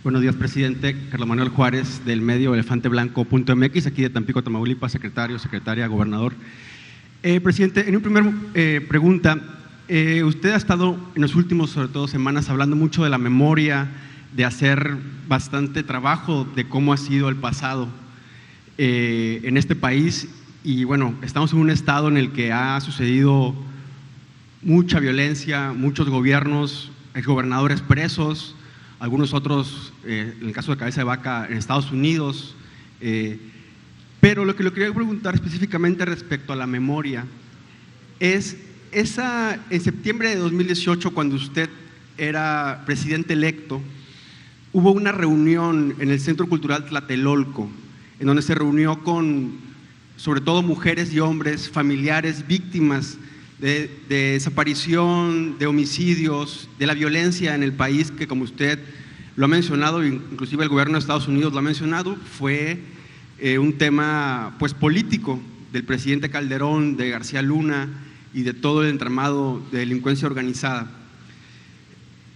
Buenos días, presidente. Carlos Manuel Juárez, del medio elefanteblanco.mx, aquí de Tampico, Tamaulipas, secretario, secretaria, gobernador. Presidente, en una primera pregunta, usted ha estado en los últimos, sobre todo, semanas hablando mucho de la memoria, de hacer bastante trabajo de cómo ha sido el pasado en este país. Y bueno, estamos en un estado en el que ha sucedido mucha violencia, muchos gobiernos, exgobernadores presos, algunos otros, en el caso de Cabeza de Vaca, en Estados Unidos. Pero lo que le quería preguntar específicamente respecto a la memoria es, en septiembre de 2018, cuando usted era presidente electo, hubo una reunión en el Centro Cultural Tlatelolco, en donde se reunió con, sobre todo, mujeres y hombres, familiares, víctimas de desaparición, de homicidios, de la violencia en el país, que como usted lo ha mencionado, inclusive el gobierno de Estados Unidos lo ha mencionado, fue un tema pues político del presidente Calderón, de García Luna y de todo el entramado de delincuencia organizada.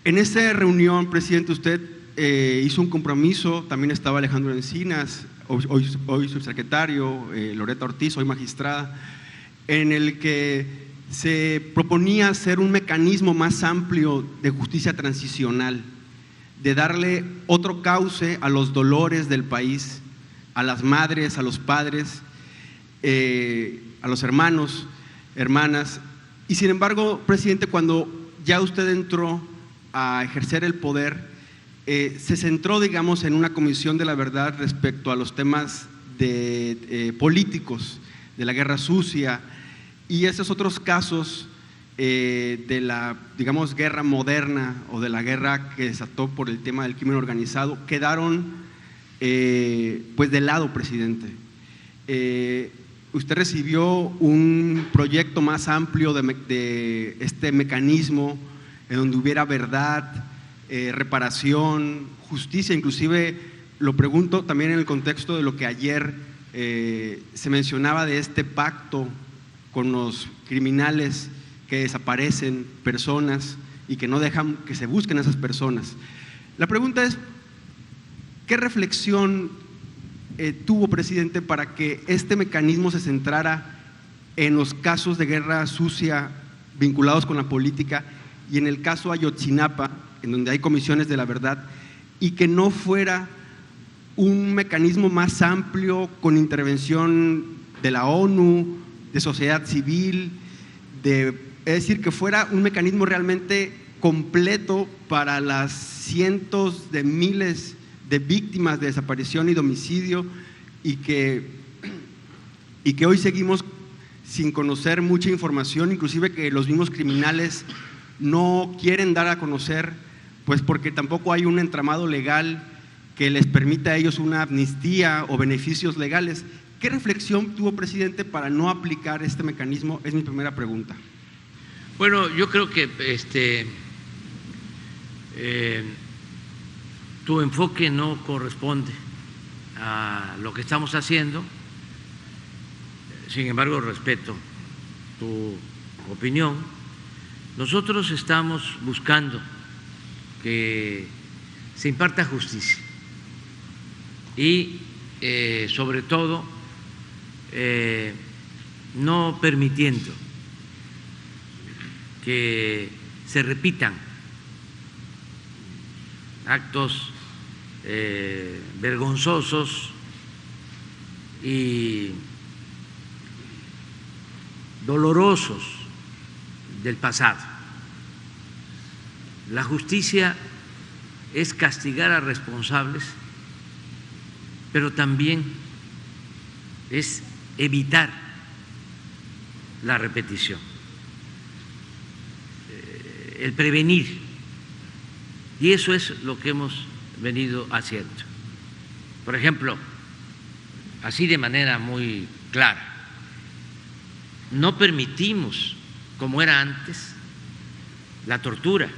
En esa reunión, presidente, usted hizo un compromiso, también estaba Alejandro Encinas, hoy subsecretario, Loreta Ortiz, hoy magistrada, en el que se proponía hacer un mecanismo más amplio de justicia transicional, de darle otro cauce a los dolores del país, a las madres, a los padres, a los hermanos, hermanas. Y sin embargo, presidente, cuando ya usted entró a ejercer el poder, se centró, digamos, en una comisión de la verdad respecto a los temas políticos, de la guerra sucia, y esos otros casos de la, digamos, guerra moderna o de la guerra que desató por el tema del crimen organizado quedaron pues de lado, presidente. Usted recibió un proyecto más amplio de este mecanismo en donde hubiera verdad, reparación, justicia. Inclusive lo pregunto también en el contexto de lo que ayer se mencionaba de este pacto con los criminales que desaparecen personas y que no dejan que se busquen a esas personas. La pregunta es, ¿qué reflexión tuvo, presidente, para que este mecanismo se centrara en los casos de guerra sucia vinculados con la política y en el caso Ayotzinapa, en donde hay comisiones de la verdad, y que no fuera un mecanismo más amplio con intervención de la ONU, de sociedad civil, es decir, que fuera un mecanismo realmente completo para las cientos de miles de víctimas de desaparición y de homicidio, y que hoy seguimos sin conocer mucha información, inclusive que los mismos criminales no quieren dar a conocer, pues porque tampoco hay un entramado legal que les permita a ellos una amnistía o beneficios legales. ¿Qué reflexión tuvo, presidente, para no aplicar este mecanismo? Es mi primera pregunta. Bueno, yo creo que tu enfoque no corresponde a lo que estamos haciendo. Sin embargo, respeto tu opinión. Nosotros estamos buscando que se imparta justicia y, sobre todo, no permitiendo que se repitan actos vergonzosos y dolorosos del pasado. La justicia es castigar a responsables, pero también es evitar la repetición, el prevenir, y eso es lo que hemos venido haciendo. Por ejemplo, así de manera muy clara, no permitimos, como era antes, la tortura,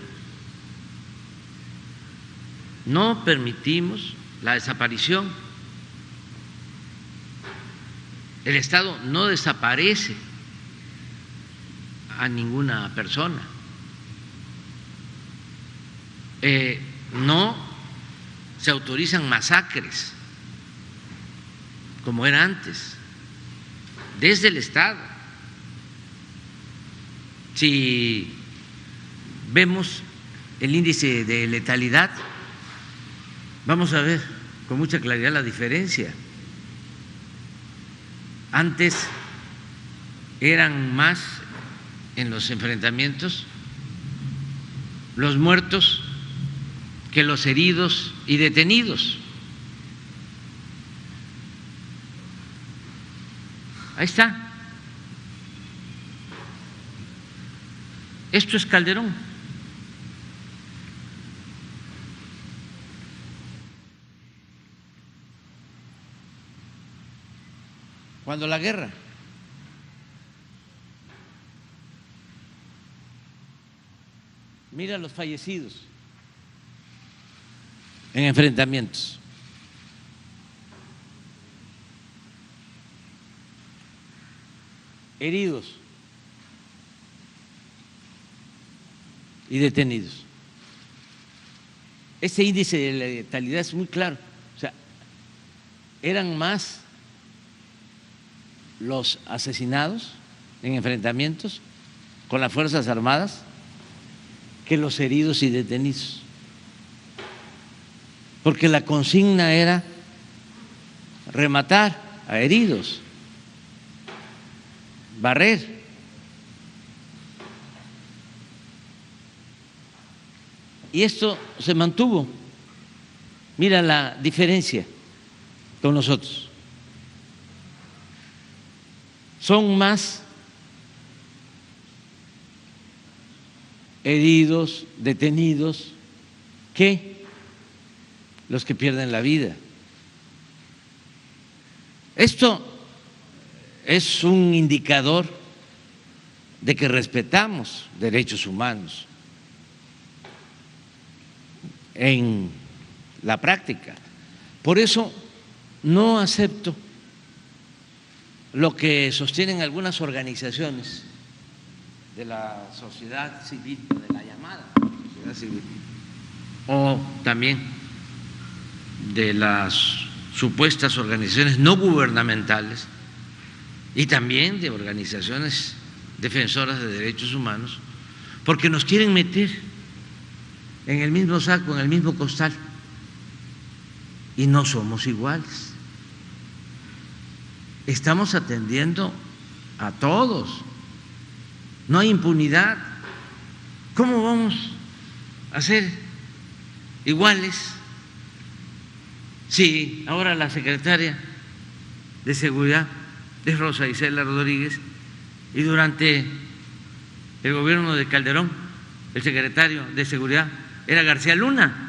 no permitimos la desaparición. El Estado no desaparece a ninguna persona. No se autorizan masacres, como era antes, desde el Estado. Si vemos el índice de letalidad, vamos a ver con mucha claridad la diferencia. Antes eran más en los enfrentamientos los muertos que los heridos y detenidos. Ahí está. Esto es Calderón. Cuando la guerra. Mira los fallecidos en enfrentamientos. Heridos y detenidos. Ese índice de letalidad es muy claro. O sea, eran más los asesinados en enfrentamientos con las Fuerzas Armadas que los heridos y detenidos. Porque la consigna era rematar a heridos, barrer. Y esto se mantuvo. Mira la diferencia con nosotros. Son más heridos, detenidos, que los que pierden la vida. Esto es un indicador de que respetamos derechos humanos en la práctica. Por eso no acepto lo que sostienen algunas organizaciones de la sociedad civil, de la llamada sociedad civil, o también de las supuestas organizaciones no gubernamentales y también de organizaciones defensoras de derechos humanos, porque nos quieren meter en el mismo saco, en el mismo costal, y no somos iguales. Estamos atendiendo a todos, no hay impunidad. ¿Cómo vamos a ser iguales si ahora la secretaria de Seguridad es Rosa Isela Rodríguez y durante el gobierno de Calderón el secretario de Seguridad era García Luna?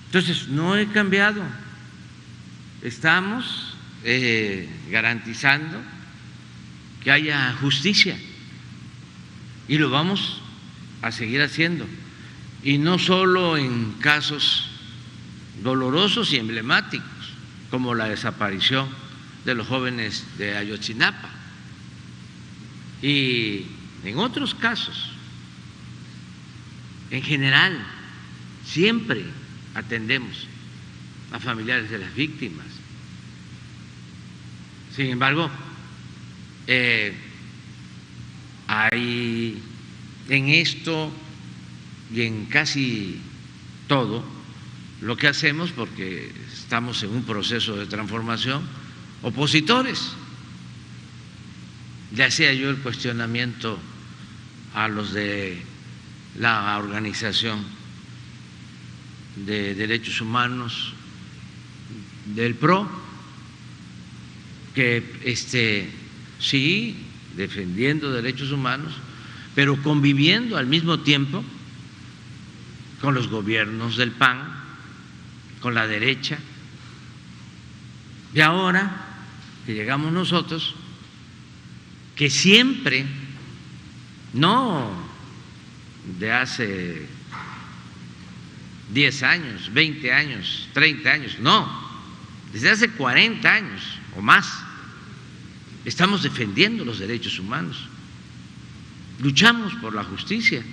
Entonces, no he cambiado. Estamos garantizando que haya justicia y lo vamos a seguir haciendo. Y no solo en casos dolorosos y emblemáticos, como la desaparición de los jóvenes de Ayotzinapa, y en otros casos. En general, siempre atendemos a familiares de las víctimas. Sin embargo, hay en esto y en casi todo lo que hacemos, porque estamos en un proceso de transformación, opositores. Le hacía yo el cuestionamiento a los de la Organización de Derechos Humanos del PRO, que sí, defendiendo derechos humanos, pero conviviendo al mismo tiempo con los gobiernos del PAN, con la derecha. Y ahora que llegamos nosotros, que siempre, no de hace 10 años, 20 años, 30 años, no, desde hace 40 años o más, estamos defendiendo los derechos humanos, luchamos por la justicia.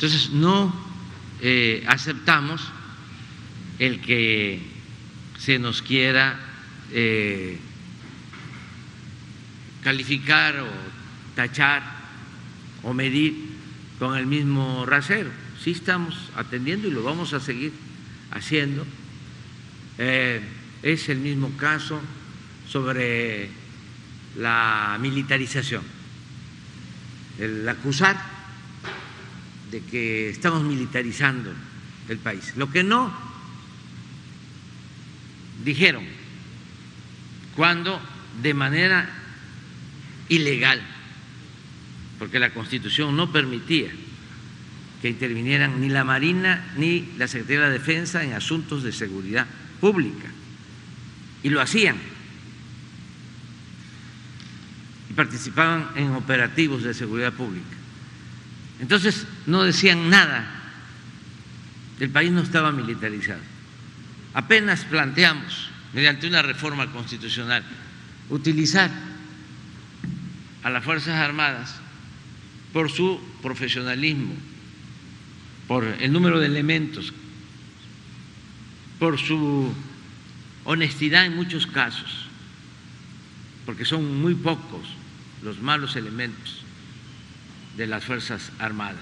Entonces, no aceptamos el que se nos quiera calificar o tachar o medir con el mismo rasero. Sí estamos atendiendo y lo vamos a seguir haciendo. Es el mismo caso sobre la militarización, el acusar de que estamos militarizando el país. Lo que no dijeron cuando de manera ilegal, porque la Constitución no permitía que intervinieran ni la Marina ni la Secretaría de la Defensa en asuntos de seguridad pública, y lo hacían y participaban en operativos de seguridad pública. Entonces no decían nada, el país no estaba militarizado. Apenas planteamos, mediante una reforma constitucional, utilizar a las Fuerzas Armadas por su profesionalismo, por el número de elementos, por su honestidad en muchos casos, porque son muy pocos los malos elementos de las Fuerzas Armadas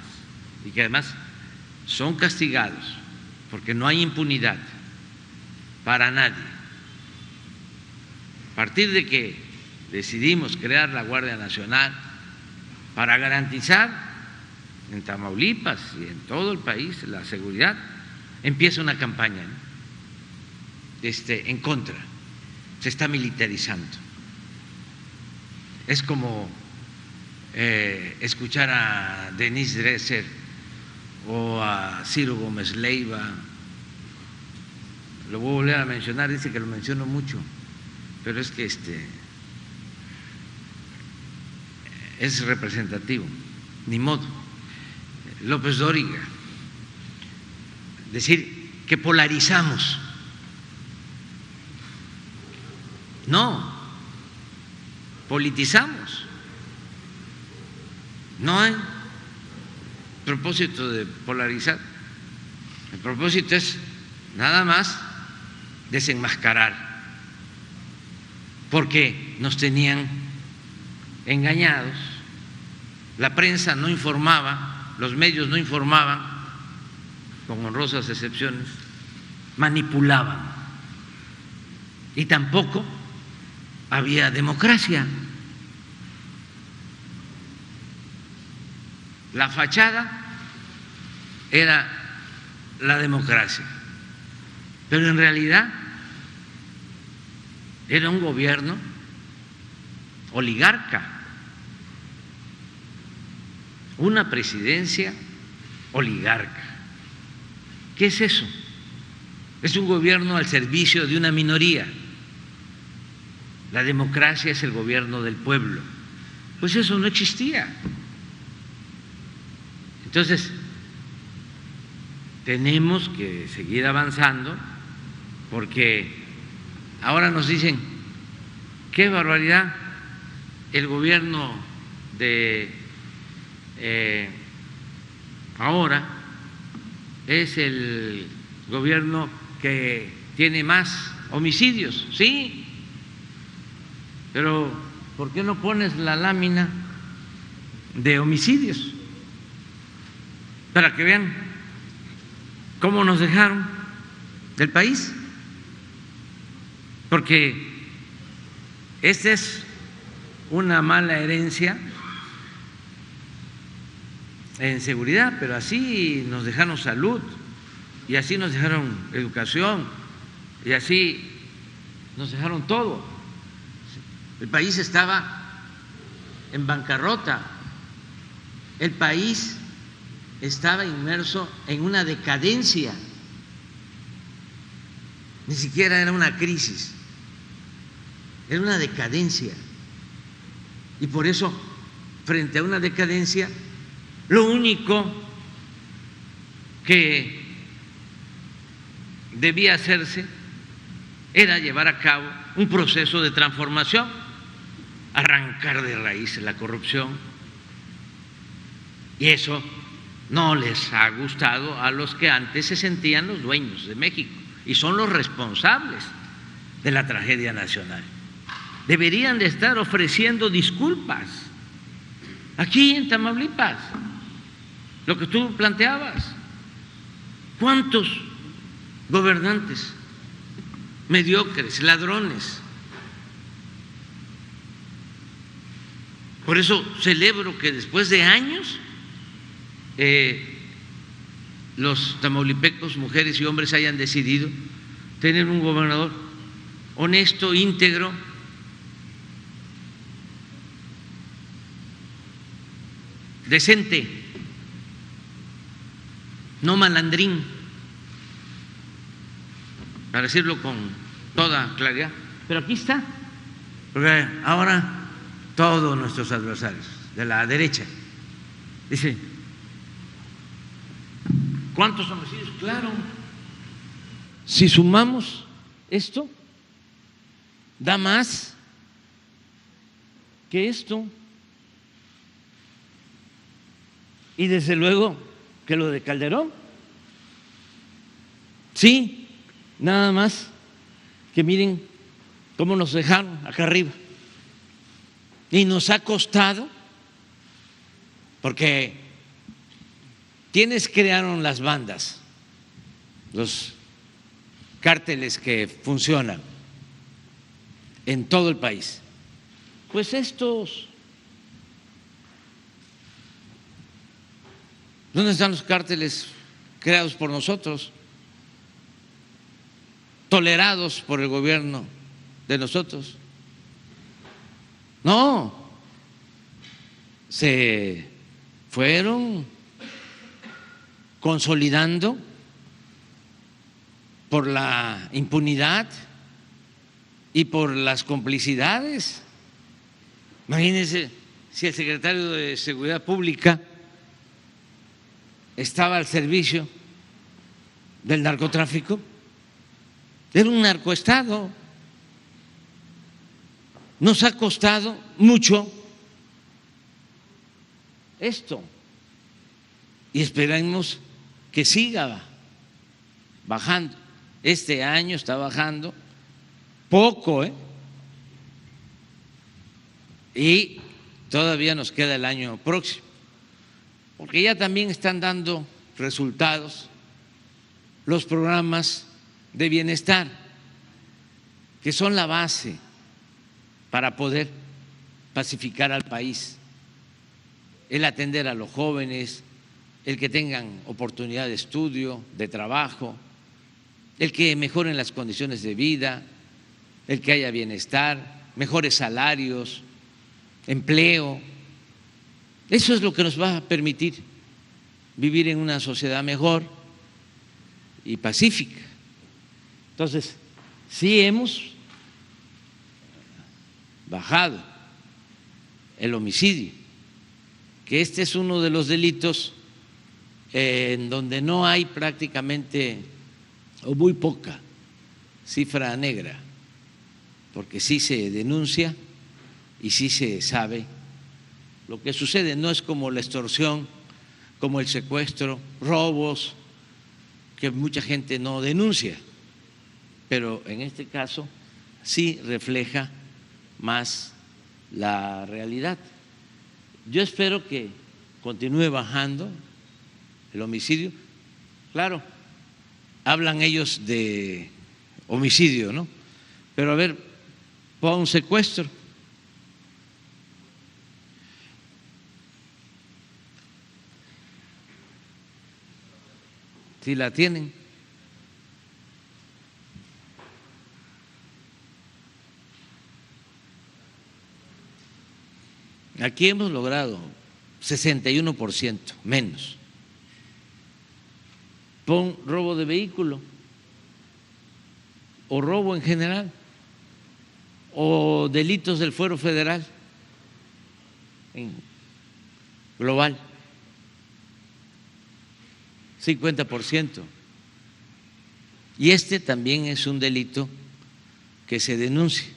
y que además son castigados porque no hay impunidad para nadie. A partir de que decidimos crear la Guardia Nacional para garantizar en Tamaulipas y en todo el país la seguridad, empieza una campaña, ¿no?, en contra, se está militarizando. Es como escuchar a Denise Dresser o a Ciro Gómez Leiva, lo voy a volver a mencionar, dice que lo menciono mucho, pero es que es representativo, ni modo. López Dóriga, decir que polarizamos. No, politizamos. No hay propósito de polarizar. El propósito es nada más desenmascarar, porque nos tenían engañados, la prensa no informaba, los medios no informaban, con honrosas excepciones, manipulaban, y tampoco había democracia. La fachada era la democracia, pero en realidad era un gobierno oligarca, una presidencia oligarca. ¿Qué es eso? Es un gobierno al servicio de una minoría. La democracia es el gobierno del pueblo. Pues eso no existía. Entonces, tenemos que seguir avanzando, porque ahora nos dicen, qué barbaridad, el gobierno de ahora es el gobierno que tiene más homicidios. Sí, pero ¿por qué no pones la lámina de homicidios? Para que vean cómo nos dejaron del país. Porque esta es una mala herencia en seguridad, pero así nos dejaron salud, y así nos dejaron educación, y así nos dejaron todo. El país estaba en bancarrota, el país estaba inmerso en una decadencia, ni siquiera era una crisis, era una decadencia. Y por eso, frente a una decadencia, lo único que debía hacerse era llevar a cabo un proceso de transformación, arrancar de raíz la corrupción, y eso no les ha gustado a los que antes se sentían los dueños de México y son los responsables de la tragedia nacional. Deberían de estar ofreciendo disculpas aquí en Tamaulipas, lo que tú planteabas. ¿Cuántos gobernantes mediocres, ladrones? Por eso celebro que después de años los tamaulipecos, mujeres y hombres, hayan decidido tener un gobernador honesto, íntegro, decente, no malandrín, para decirlo con toda claridad. Pero aquí está, porque ahora todos nuestros adversarios de la derecha dicen: ¿cuántos homicidios? Claro, si sumamos esto, da más que esto. Y desde luego que lo de Calderón, sí, nada más que miren cómo nos dejaron acá arriba. Y nos ha costado, porque ¿quiénes crearon las bandas, los cárteles que funcionan en todo el país? Pues estos. ¿Dónde están los cárteles creados por nosotros, tolerados por el gobierno de nosotros? No, se fueron consolidando por la impunidad y por las complicidades. Imagínense si el secretario de Seguridad Pública estaba al servicio del narcotráfico. Era un narcoestado. Nos ha costado mucho esto y esperamos que siga bajando. Este año está bajando poco, y todavía nos queda el año próximo, porque ya también están dando resultados los programas de bienestar, que son la base para poder pacificar al país, el atender a los jóvenes, el que tengan oportunidad de estudio, de trabajo, el que mejoren las condiciones de vida, el que haya bienestar, mejores salarios, empleo. Eso es lo que nos va a permitir vivir en una sociedad mejor y pacífica. Entonces, sí hemos bajado el homicidio, que este es uno de los delitos en donde no hay prácticamente o muy poca cifra negra, porque sí se denuncia y sí se sabe lo que sucede. No es como la extorsión, como el secuestro, robos, que mucha gente no denuncia, pero en este caso sí refleja más la realidad. Yo espero que continúe bajando el homicidio. Claro, hablan ellos de homicidio, ¿no? Pero a ver, pon un secuestro. Si la tienen. Aquí hemos logrado 61% menos. Pon robo de vehículo o robo en general o delitos del fuero federal en global, 50%. Y este también es un delito que se denuncia,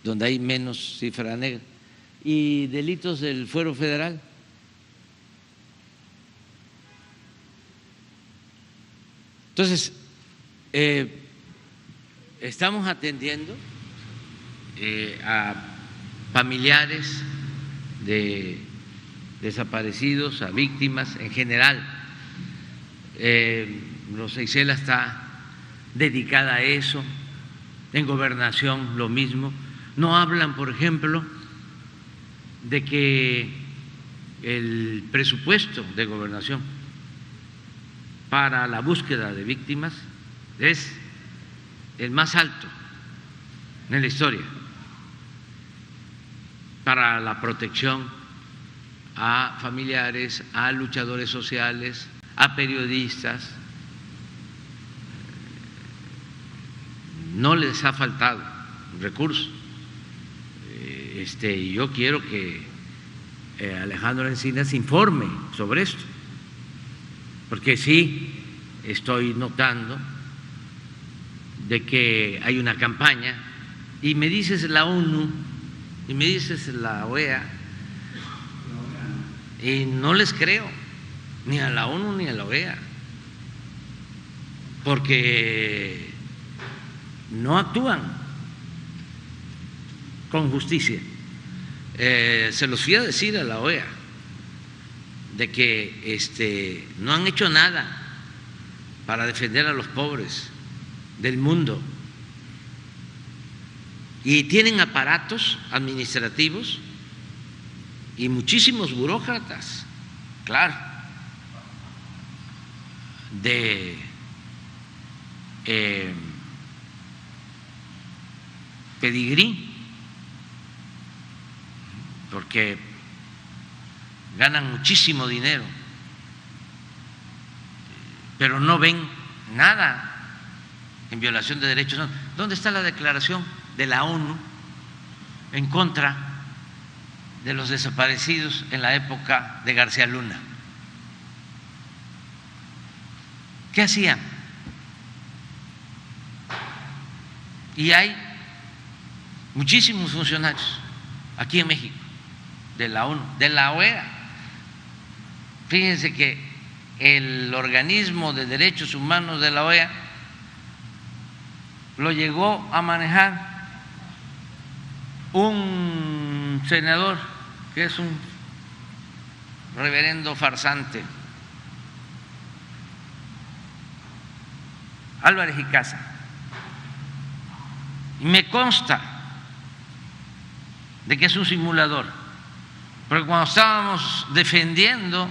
donde hay menos cifra negra. Y delitos del fuero federal, Entonces, estamos atendiendo a familiares de desaparecidos, a víctimas en general. Rosa Isela está dedicada a eso, en Gobernación lo mismo. No hablan, por ejemplo, de que el presupuesto de Gobernación para la búsqueda de víctimas es el más alto en la historia, para la protección a familiares, a luchadores sociales, a periodistas. No les ha faltado recursos. Yo quiero que Alejandro Encinas informe sobre esto, porque sí estoy notando de que hay una campaña, y me dices la ONU y me dices la OEA, y no les creo ni a la ONU ni a la OEA, porque no actúan con justicia. Se los fui a decir a la OEA de que no han hecho nada para defender a los pobres del mundo, y tienen aparatos administrativos y muchísimos burócratas, claro, de pedigrí, porque ganan muchísimo dinero, pero no ven nada en violación de derechos humanos. ¿Dónde está la declaración de la ONU en contra de los desaparecidos en la época de García Luna? ¿Qué hacían? Y hay muchísimos funcionarios aquí en México de la ONU, de la OEA. Fíjense que el organismo de derechos humanos de la OEA lo llegó a manejar un senador que es un reverendo farsante, Álvarez y Casa. Y me consta de que es un simulador, porque cuando estábamos defendiendo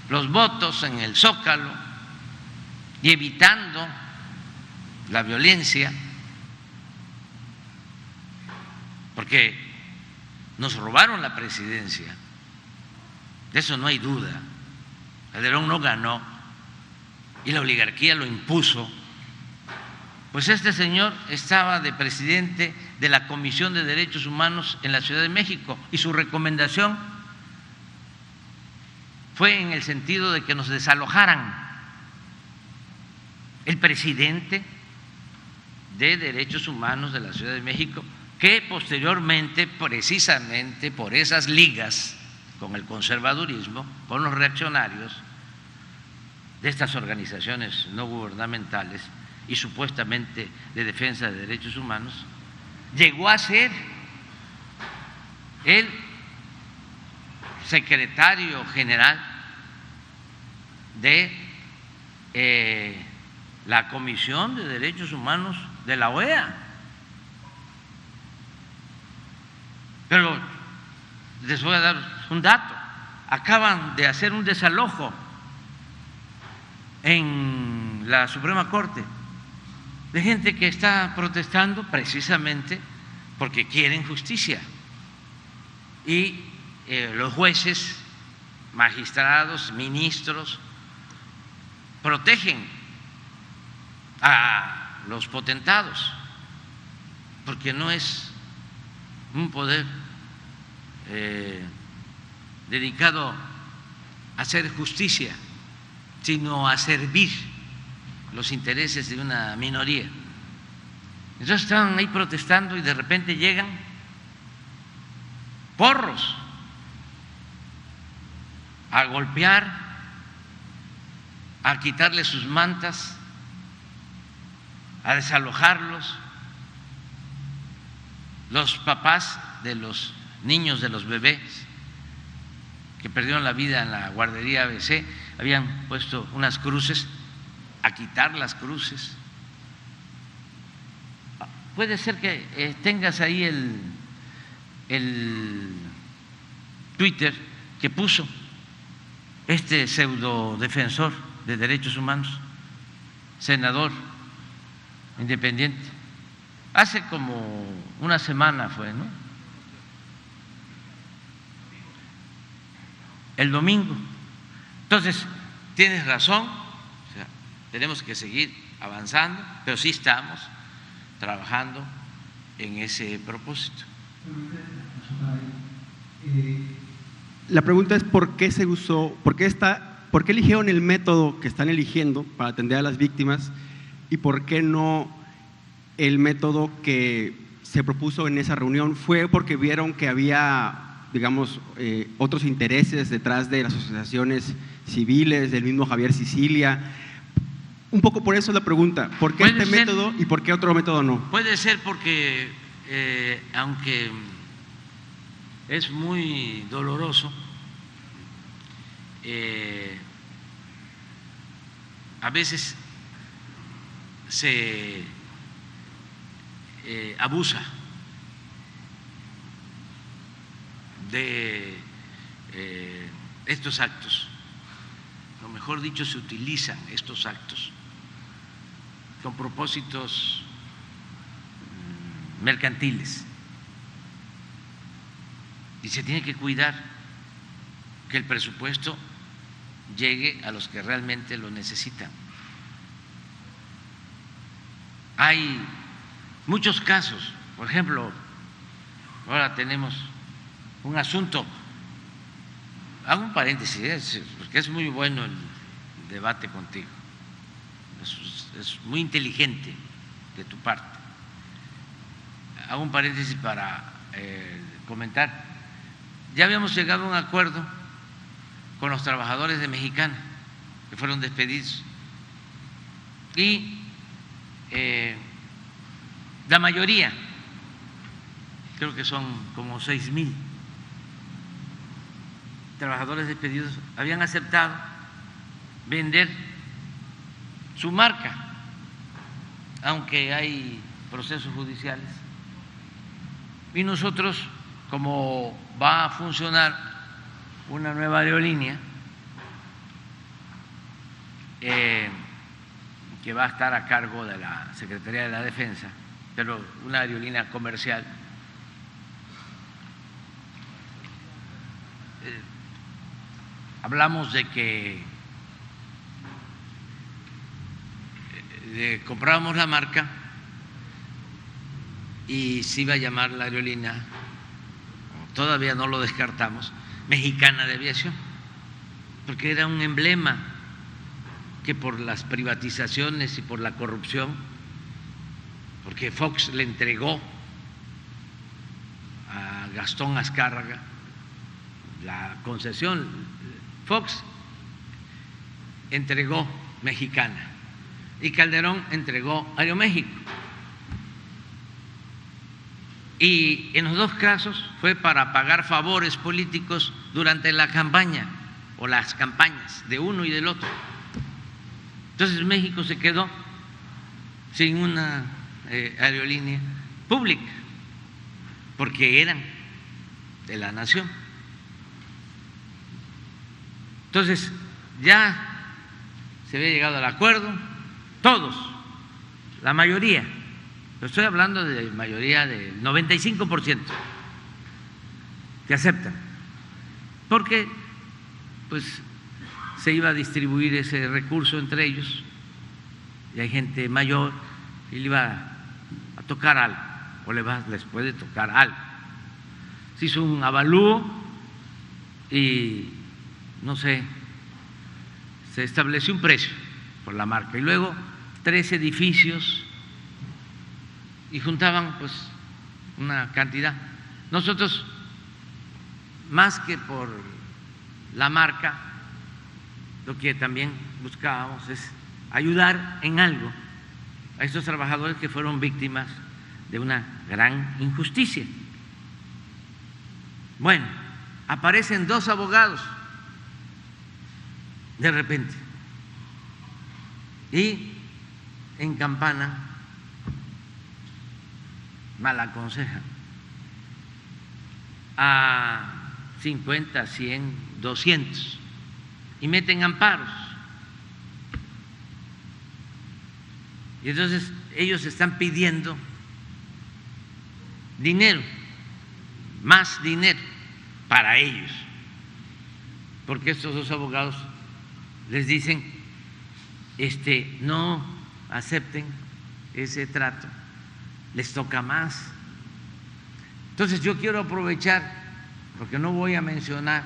los votos en el Zócalo y evitando la violencia, porque nos robaron la presidencia, de eso no hay duda. Calderón no ganó y la oligarquía lo impuso. Pues este señor estaba de presidente de la Comisión de Derechos Humanos en la Ciudad de México, y su recomendación fue en el sentido de que nos desalojaran. El presidente de Derechos Humanos de la Ciudad de México, que posteriormente, precisamente por esas ligas con el conservadurismo, con los reaccionarios de estas organizaciones no gubernamentales y supuestamente de defensa de derechos humanos, llegó a ser el secretario general de la Comisión de Derechos Humanos de la OEA. Pero les voy a dar un dato: acaban de hacer un desalojo en la Suprema Corte de gente que está protestando precisamente porque quieren justicia, y los jueces, magistrados, ministros protegen a los potentados, porque no es un poder dedicado a hacer justicia, sino a servir los intereses de una minoría. Entonces estaban ahí protestando y de repente llegan porros a golpear, a quitarle sus mantas a desalojarlos. Los papás de los niños, de los bebés que perdieron la vida en la guardería ABC, habían puesto unas cruces, a quitar las cruces. Puede ser que tengas ahí el Twitter que puso este pseudo defensor de derechos humanos, senador independiente, hace como una semana fue, ¿no? El domingo. Entonces, tienes razón, o sea, tenemos que seguir avanzando, pero sí estamos trabajando en ese propósito. La pregunta es ¿por qué se usó, por qué eligieron el método que están eligiendo para atender a las víctimas y por qué no el método que se propuso en esa reunión? ¿Fue porque vieron que había, digamos, otros intereses detrás de las asociaciones civiles, del mismo Javier Sicilia? Un poco por eso la pregunta, ¿por qué este método y por qué otro método no? Puede ser porque, aunque es muy doloroso, a veces se abusa de estos actos, o mejor dicho, se utilizan estos actos con propósitos mercantiles, y se tiene que cuidar que el presupuesto llegue a los que realmente lo necesitan. Hay muchos casos, por ejemplo, ahora tenemos un asunto, hago un paréntesis, porque es muy bueno el debate contigo, es muy inteligente de tu parte. Hago un paréntesis para comentar. Ya habíamos llegado a un acuerdo con los trabajadores de Mexicana que fueron despedidos y la mayoría, creo que son como 6,000 trabajadores despedidos, habían aceptado vender su marca, aunque hay procesos judiciales. Y nosotros, como va a funcionar una nueva aerolínea que va a estar a cargo de la Secretaría de la Defensa, pero una aerolínea comercial, hablamos de que comprábamos la marca y se iba a llamar la aerolínea, todavía no lo descartamos, Mexicana de Aviación, porque era un emblema que por las privatizaciones y por la corrupción, porque Fox le entregó a Gastón Azcárraga la concesión, Fox entregó Mexicana y Calderón entregó Aeroméxico. Y en los dos casos fue para pagar favores políticos durante la campaña o las campañas de uno y del otro. Entonces México se quedó sin una aerolínea pública porque eran de la nación. Entonces ya se había llegado al acuerdo, todos, la mayoría. Estoy hablando de mayoría del 95% que aceptan, porque pues se iba a distribuir ese recurso entre ellos y hay gente mayor y le iba a tocar algo o les puede tocar algo. Se hizo un avalúo y no sé, se estableció un precio por la marca y luego 3 edificios y juntaban pues una cantidad. Nosotros, más que por la marca, lo que también buscábamos es ayudar en algo a estos trabajadores que fueron víctimas de una gran injusticia. Bueno, aparecen dos abogados de repente y en Campana mal aconsejan a 50, 100, 200 y meten amparos. Y entonces ellos están pidiendo dinero, más dinero para ellos, porque estos dos abogados les dicen no acepten ese trato, les toca más. Entonces yo quiero aprovechar, porque no voy a mencionar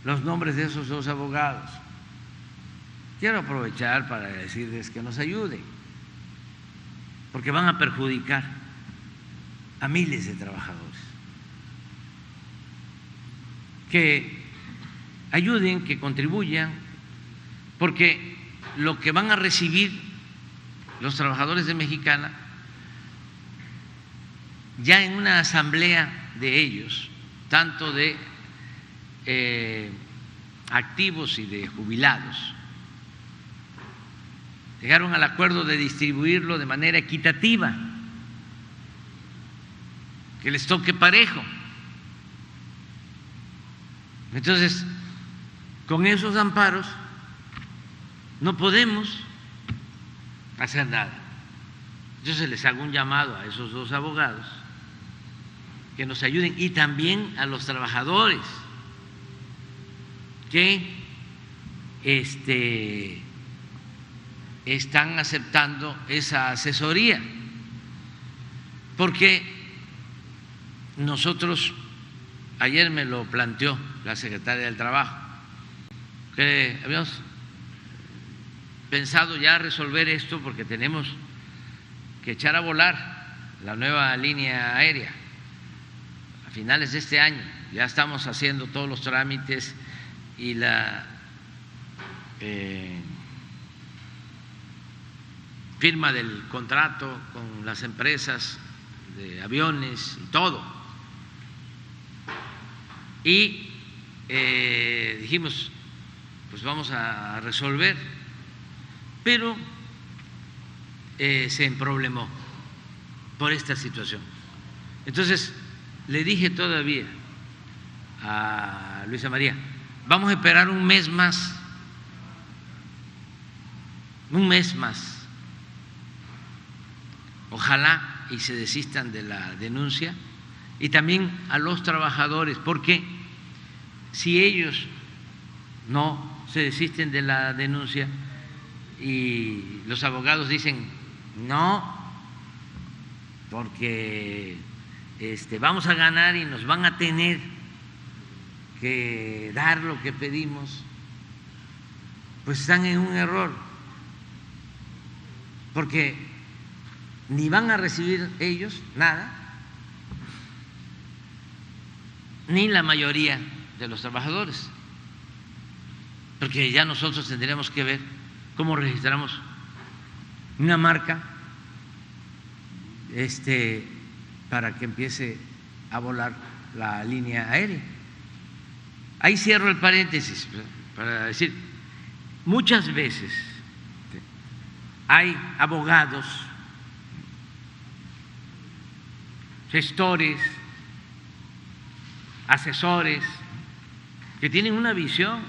los nombres de esos dos abogados, quiero aprovechar para decirles que nos ayuden, porque van a perjudicar a miles de trabajadores. Que ayuden, que contribuyan, porque lo que van a recibir los trabajadores de Mexicana ya en una asamblea de ellos, tanto de activos y de jubilados, llegaron al acuerdo de distribuirlo de manera equitativa, que les toque parejo. Entonces, con esos amparos no podemos hacer nada. Entonces les hago un llamado a esos dos abogados que nos ayuden, y también a los trabajadores que están aceptando esa asesoría, porque nosotros, ayer me lo planteó la secretaria del Trabajo, que habíamos pensado ya resolver esto porque tenemos que echar a volar la nueva línea aérea a finales de este año. Ya estamos haciendo todos los trámites y la firma del contrato con las empresas de aviones y todo. Y dijimos, pues vamos a resolver, pero se emproblemó por esta situación. Entonces le dije todavía a Luisa María, vamos a esperar un mes más, ojalá y se desistan de la denuncia, y también a los trabajadores, porque si ellos no se desisten de la denuncia y los abogados dicen no, porque vamos a ganar y nos van a tener que dar lo que pedimos, pues están en un error, porque ni van a recibir ellos nada, ni la mayoría de los trabajadores, porque ya nosotros tendremos que ver cómo registramos una marca para que empiece a volar la línea aérea. Ahí cierro el paréntesis para decir, muchas veces hay abogados, gestores, asesores que tienen una visión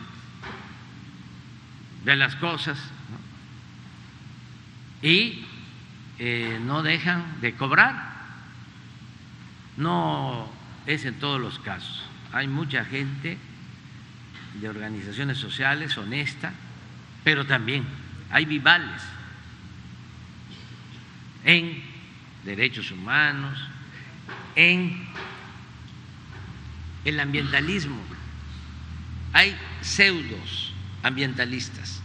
de las cosas, ¿no? Y no dejan de cobrar. No es en todos los casos. Hay mucha gente de organizaciones sociales honesta, pero también hay vivales en derechos humanos, en el ambientalismo. Hay pseudos ambientalistas.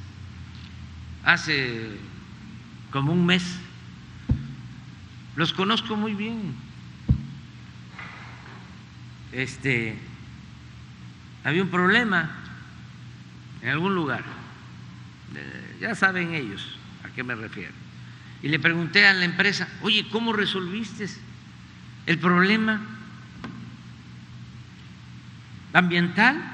Hace como un mes los conozco muy bien. Había un problema en algún lugar, ya saben ellos a qué me refiero. y le pregunté a la empresa, oye, ¿cómo resolviste el problema ambiental?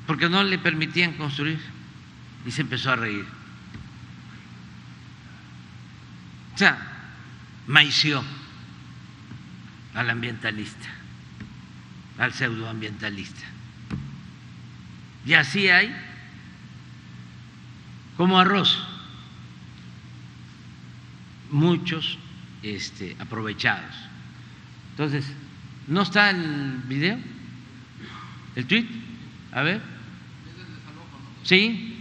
Porque no le permitían construir. Y se empezó a reír. O sea, maició al ambientalista, al pseudoambientalista. Y así hay como arroz, muchos aprovechados. Entonces, ¿no está el video? ¿El tweet? A ver. ¿Sí?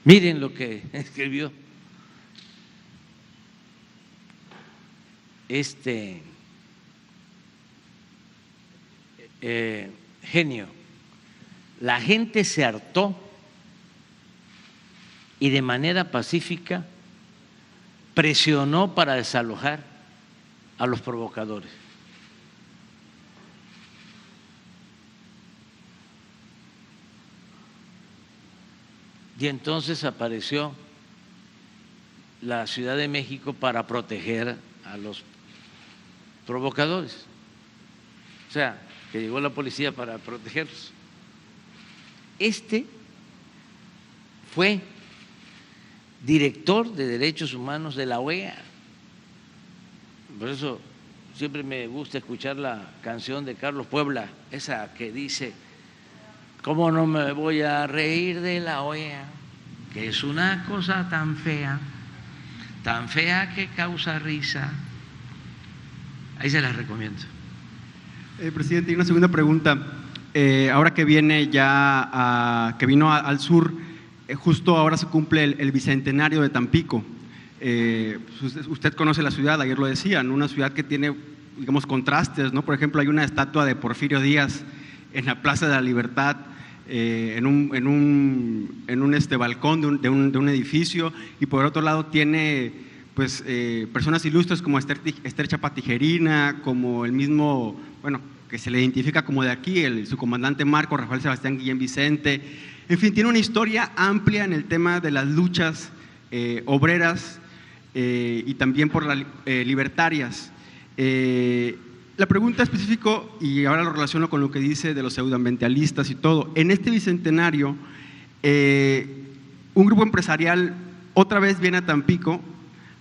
Miren lo que escribió este genio. La gente se hartó y de manera pacífica presionó para desalojar a los provocadores. Y entonces apareció la Ciudad de México para proteger a los provocadores. O sea, que llegó la policía para protegerlos. Este fue director de Derechos Humanos de la OEA. Por eso siempre me gusta escuchar la canción de Carlos Puebla, esa que dice: ¿cómo no me voy a reír de la OEA? Que es una cosa tan fea que causa risa. Ahí se las recomiendo. Presidente, y una segunda pregunta. Ahora que viene que vino al sur, justo ahora se cumple el bicentenario de Tampico. Usted conoce la ciudad, ayer lo decían, una ciudad que tiene, digamos, contrastes, ¿no? Por ejemplo, hay una estatua de Porfirio Díaz en la Plaza de la Libertad, en un balcón de un edificio, y por otro lado tiene pues personas ilustres como Esther Chapa Tijerina, como el mismo, bueno, que se le identifica como de aquí, su comandante Marco Rafael Sebastián Guillén Vicente. En fin, tiene una historia amplia en el tema de las luchas obreras y también por las libertarias. La pregunta específica, y ahora lo relaciono con lo que dice de los pseudoambientalistas y todo, en este bicentenario, un grupo empresarial otra vez viene a Tampico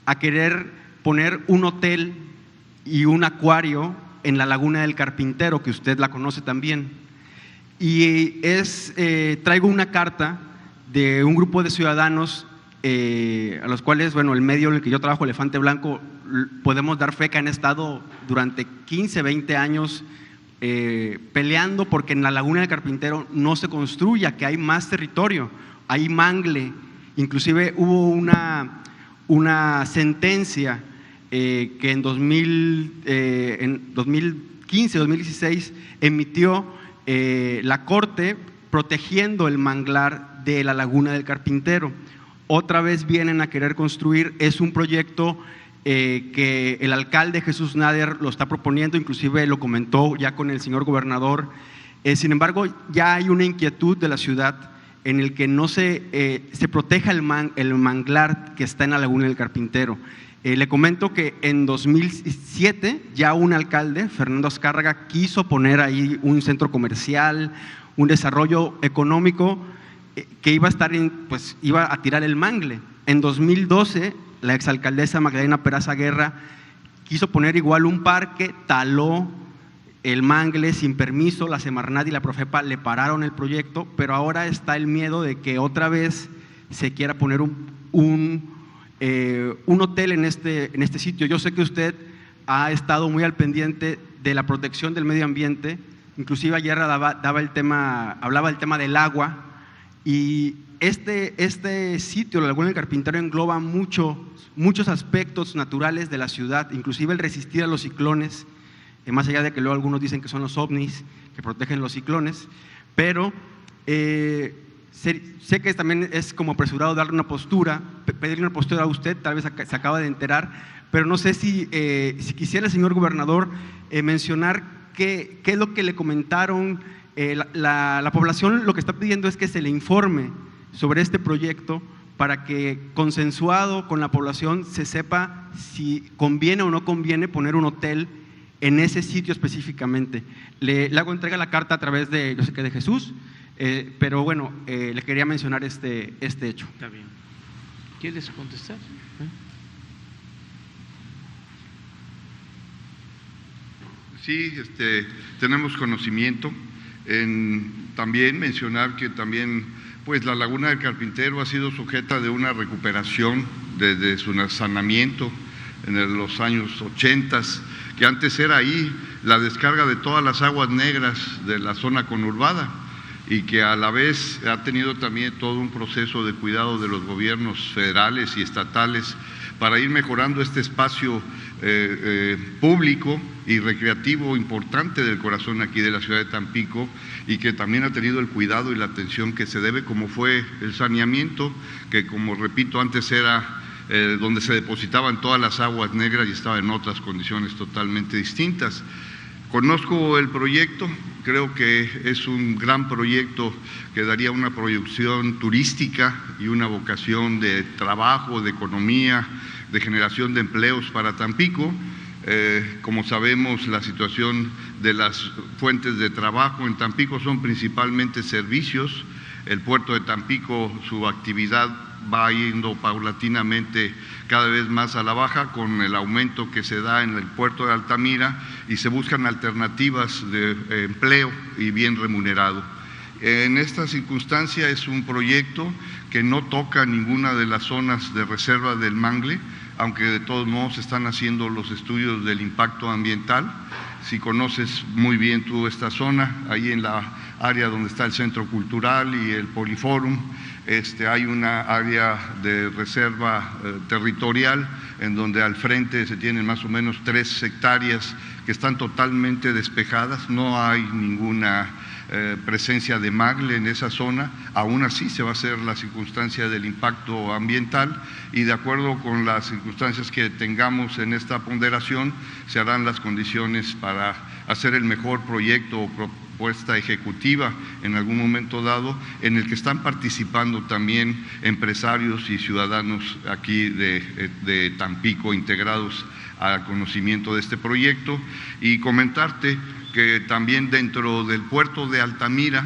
a querer poner un hotel y un acuario en la Laguna del Carpintero, que usted la conoce también. Y traigo una carta de un grupo de ciudadanos a los cuales, bueno, el medio en el que yo trabajo, Elefante Blanco, podemos dar fe que han estado durante 15, 20 años peleando porque en la Laguna del Carpintero no se construya, que hay más territorio, hay mangle. Inclusive hubo una sentencia que en 2015, 2016 emitió la Corte protegiendo el manglar de la Laguna del Carpintero. Otra vez vienen a querer construir, es un proyecto que el alcalde Jesús Nader lo está proponiendo, inclusive lo comentó ya con el señor gobernador. Sin embargo, ya hay una inquietud de la ciudad en el que no se proteja el manglar que está en la Laguna del Carpintero. Le comento que en 2007 ya un alcalde, Fernando Azcárraga, quiso poner ahí un centro comercial, un desarrollo económico que iba a tirar el mangle. En 2012, la exalcaldesa Magdalena Peraza Guerra quiso poner igual un parque, taló el mangle sin permiso, la Semarnat y la Profepa le pararon el proyecto, pero ahora está el miedo de que otra vez se quiera poner un hotel en este sitio. Yo sé que usted ha estado muy al pendiente de la protección del medio ambiente, inclusive ayer hablaba el tema del agua, y este sitio, la Laguna del Carpintero, engloba muchos aspectos naturales de la ciudad, inclusive el resistir a los ciclones, más allá de que luego algunos dicen que son los ovnis que protegen los ciclones, pero sé que también es como apresurado darle una postura, pedirle una postura a usted, tal vez se acaba de enterar, pero no sé si quisiera el señor gobernador mencionar qué es lo que le comentaron. La población lo que está pidiendo es que se le informe sobre este proyecto para que, consensuado con la población, se sepa si conviene o no conviene poner un hotel en ese sitio específicamente. Le hago entrega la carta a través de, yo sé que de Jesús, pero bueno, le quería mencionar este hecho. Está bien. ¿Quieres contestar? Sí, tenemos conocimiento. También mencionar que también pues la Laguna del Carpintero ha sido sujeta de una recuperación desde su saneamiento en los años 80, que antes era ahí la descarga de todas las aguas negras de la zona conurbada, y que a la vez ha tenido también todo un proceso de cuidado de los gobiernos federales y estatales para ir mejorando este espacio público y recreativo importante del corazón aquí de la ciudad de Tampico, y que también ha tenido el cuidado y la atención que se debe, como fue el saneamiento, que, como repito, antes era donde se depositaban todas las aguas negras y estaba en otras condiciones totalmente distintas. Conozco el proyecto, creo que es un gran proyecto que daría una proyección turística y una vocación de trabajo, de economía, de generación de empleos para Tampico. Como sabemos, la situación de las fuentes de trabajo en Tampico son principalmente servicios. El puerto de Tampico, su actividad va yendo paulatinamente cada vez más a la baja con el aumento que se da en el puerto de Altamira, y se buscan alternativas de empleo y bien remunerado. En esta circunstancia es un proyecto que no toca ninguna de las zonas de reserva del Mangle, aunque de todos modos se están haciendo los estudios del impacto ambiental. Si conoces muy bien tú esta zona, ahí en la área donde está el Centro Cultural y el Poliforum, hay una área de reserva territorial en donde al frente se tienen más o menos 3 hectáreas que están totalmente despejadas, no hay ninguna presencia de magle en esa zona. Aún así se va a hacer la circunstancia del impacto ambiental, y de acuerdo con las circunstancias que tengamos en esta ponderación se harán las condiciones para hacer el mejor proyecto o propuesta ejecutiva en algún momento dado, en el que están participando también empresarios y ciudadanos aquí de Tampico integrados al conocimiento de este proyecto. Y comentarte que también dentro del puerto de Altamira,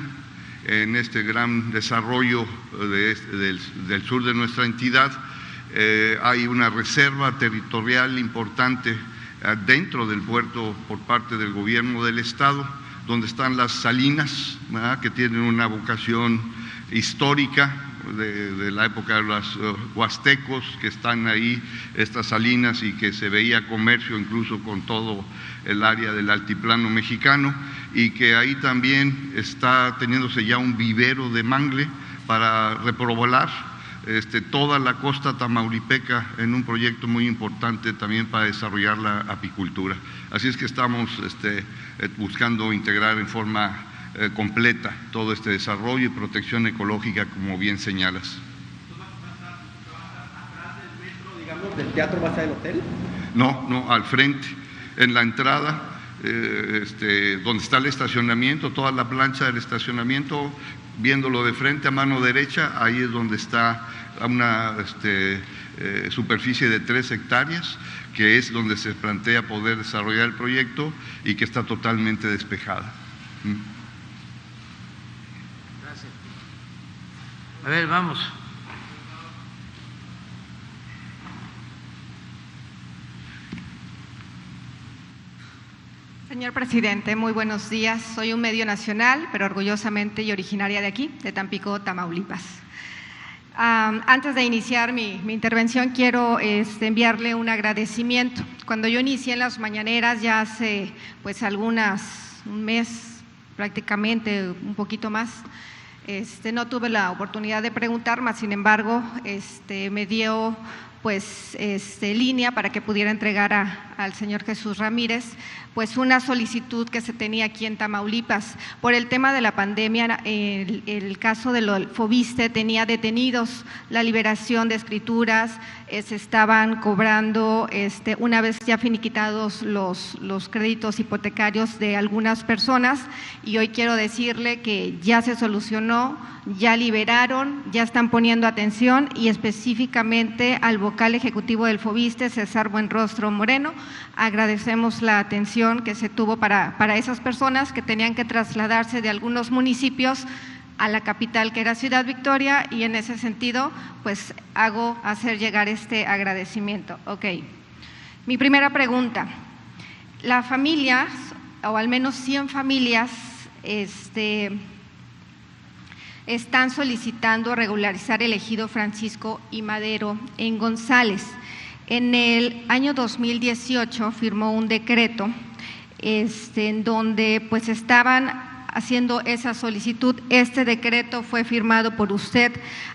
en este gran desarrollo del sur de nuestra entidad, hay una reserva territorial importante dentro del puerto por parte del gobierno del estado, donde están las salinas, ¿verdad?, que tienen una vocación histórica de la época de los huastecos, que están ahí estas salinas, y que se veía comercio incluso con todo el área del altiplano mexicano, y que ahí también está teniéndose ya un vivero de mangle para repoblar toda la costa tamaulipeca en un proyecto muy importante también para desarrollar la apicultura. Así es que estamos buscando integrar en forma completa todo este desarrollo y protección ecológica, como bien señalas. ¿Del teatro va a ser el hotel? No, al frente, en la entrada, donde está el estacionamiento, toda la plancha del estacionamiento, viéndolo de frente a mano derecha, ahí es donde está una superficie de 3 hectáreas, que es donde se plantea poder desarrollar el proyecto y que está totalmente despejada. Gracias. A ver, vamos. Señor presidente, muy buenos días. Soy un medio nacional, pero orgullosamente y originaria de aquí, de Tampico, Tamaulipas. Antes de iniciar mi intervención, quiero enviarle un agradecimiento. Cuando yo inicié en las mañaneras, ya hace pues un mes prácticamente, un poquito más, no tuve la oportunidad de preguntar, mas sin embargo me dio pues línea para que pudiera entregar al señor Jesús Ramírez pues una solicitud que se tenía aquí en Tamaulipas. Por el tema de la pandemia, el caso del Fobiste tenía detenidos la liberación de escrituras, se estaban cobrando una vez ya finiquitados los créditos hipotecarios de algunas personas, y hoy quiero decirle que ya se solucionó, ya liberaron, ya están poniendo atención, y específicamente al vocal ejecutivo del Fobiste, César Buenrostro Moreno, agradecemos la atención que se tuvo para esas personas que tenían que trasladarse de algunos municipios a la capital, que era Ciudad Victoria, y en ese sentido pues hago hacer llegar este agradecimiento. Ok. Mi primera pregunta: las familias, o al menos 100 familias, están solicitando regularizar el ejido Francisco I. Madero en González. En el año 2018 firmó un decreto en donde pues estaban haciendo esa solicitud. Este decreto fue firmado por usted.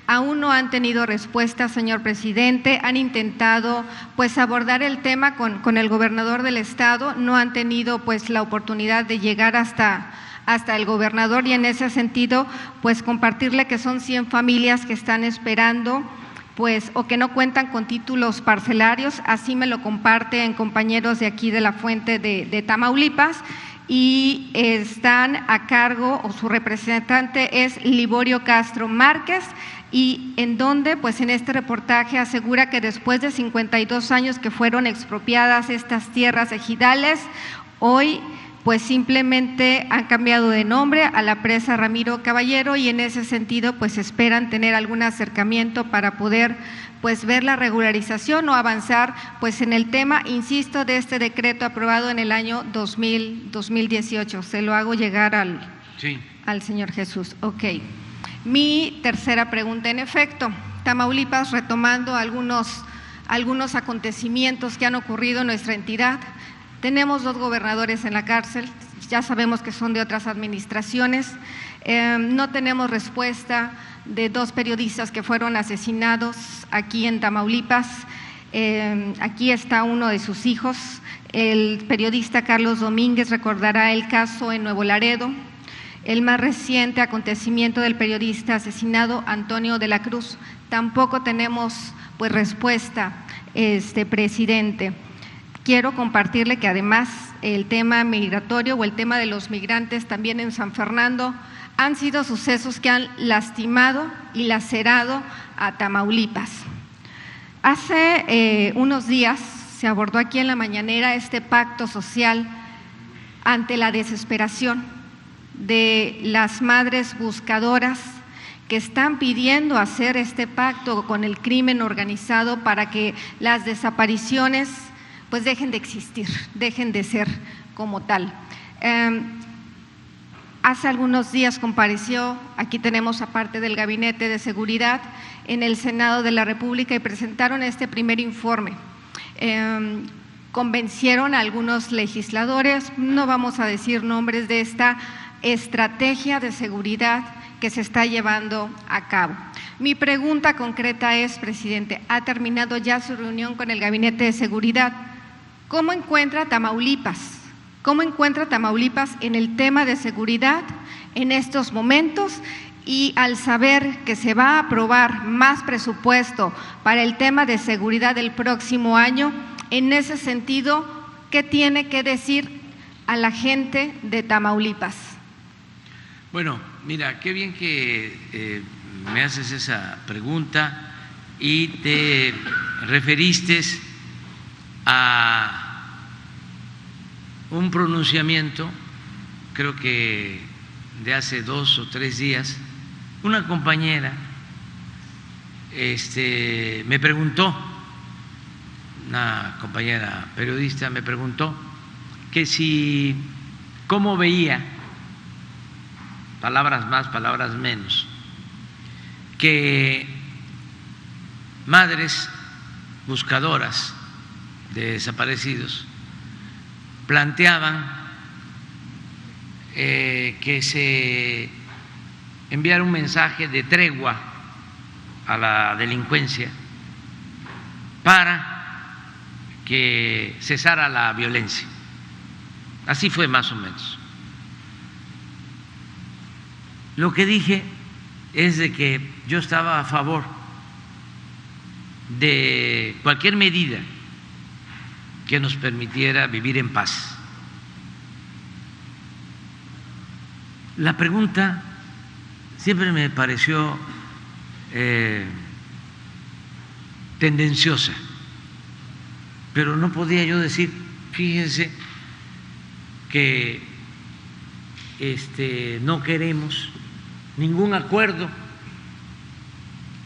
Aún no han tenido respuesta, señor presidente. Han intentado pues abordar el tema con el gobernador del estado, no han tenido pues la oportunidad de llegar hasta el gobernador, y en ese sentido pues compartirle que son 100 familias que están esperando pues o que no cuentan con títulos parcelarios. Así me lo comparten compañeros de aquí de la Fuente de Tamaulipas, y están a cargo, o su representante es Liborio Castro Márquez, y en donde pues en este reportaje asegura que después de 52 años que fueron expropiadas estas tierras ejidales, hoy pues simplemente han cambiado de nombre a la presa Ramiro Caballero, y en ese sentido pues esperan tener algún acercamiento para poder pues ver la regularización o avanzar pues en el tema, insisto, de este decreto aprobado en el año 2018. Se lo hago llegar al señor Jesús. Ok. Mi tercera pregunta, en efecto, Tamaulipas, retomando algunos acontecimientos que han ocurrido en nuestra entidad. Tenemos 2 gobernadores en la cárcel, ya sabemos que son de otras administraciones. No tenemos respuesta de 2 periodistas que fueron asesinados aquí en Tamaulipas. Aquí está uno de sus hijos, el periodista Carlos Domínguez recordará el caso en Nuevo Laredo. El más reciente acontecimiento del periodista asesinado Antonio de la Cruz. Tampoco tenemos pues respuesta, presidente. Quiero compartirle que además el tema migratorio o el tema de los migrantes también en San Fernando han sido sucesos que han lastimado y lacerado a Tamaulipas. Hace unos días se abordó aquí en la mañanera este pacto social ante la desesperación de las madres buscadoras que están pidiendo hacer este pacto con el crimen organizado para que las desapariciones pues dejen de existir, dejen de ser como tal. Hace algunos días compareció, aquí tenemos aparte del Gabinete de Seguridad, en el Senado de la República, y presentaron este primer informe. Convencieron a algunos legisladores, no vamos a decir nombres, de esta estrategia de seguridad que se está llevando a cabo. Mi pregunta concreta es, presidente, ¿ha terminado ya su reunión con el Gabinete de Seguridad? ¿Cómo encuentra Tamaulipas? ¿Cómo encuentra Tamaulipas en el tema de seguridad en estos momentos? Y al saber que se va a aprobar más presupuesto para el tema de seguridad el próximo año, en ese sentido, ¿qué tiene que decir a la gente de Tamaulipas? Bueno, mira, qué bien que me haces esa pregunta y te referiste a un pronunciamiento, creo que de hace 2 o 3 días. Una compañera me preguntó, una compañera periodista me preguntó que cómo veía, palabras más, palabras menos, que madres buscadoras de desaparecidos planteaban que se enviara un mensaje de tregua a la delincuencia para que cesara la violencia. Así fue más o menos. Lo que dije es de que yo estaba a favor de cualquier medida que nos permitiera vivir en paz. La pregunta siempre me pareció tendenciosa, pero no podía yo decir, fíjense que no queremos ningún acuerdo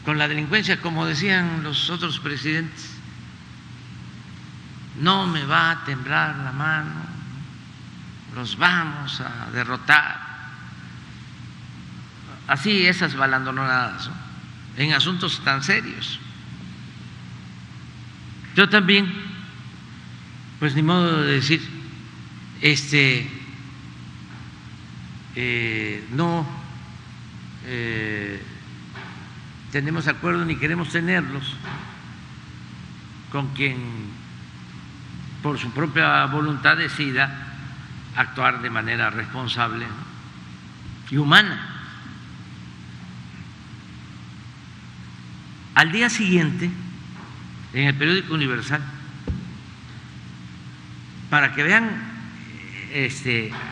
con la delincuencia, como decían los otros presidentes. No me va a temblar la mano, los vamos a derrotar. Así, esas balandonadas, ¿no?, en asuntos tan serios. Yo también, pues ni modo de decir, no tenemos acuerdo ni queremos tenerlos con quien por su propia voluntad decida actuar de manera responsable, ¿no?, y humana. Al día siguiente, en el periódico Universal, para que vean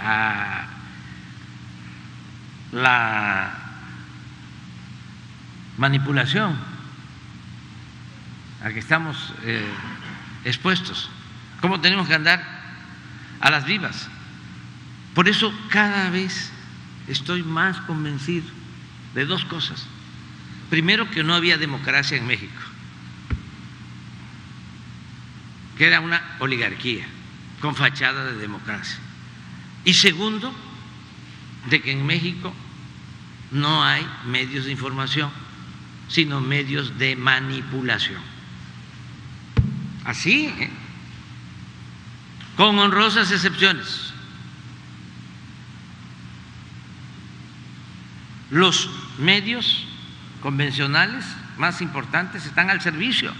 a la manipulación a que estamos expuestos, cómo tenemos que andar a las vivas. Por eso cada vez estoy más convencido de dos cosas. Primero, que no había democracia en México, que era una oligarquía con fachada de democracia. Y segundo, de que en México no hay medios de información, sino medios de manipulación. Así, con honrosas excepciones. Los medios convencionales más importantes están al servicio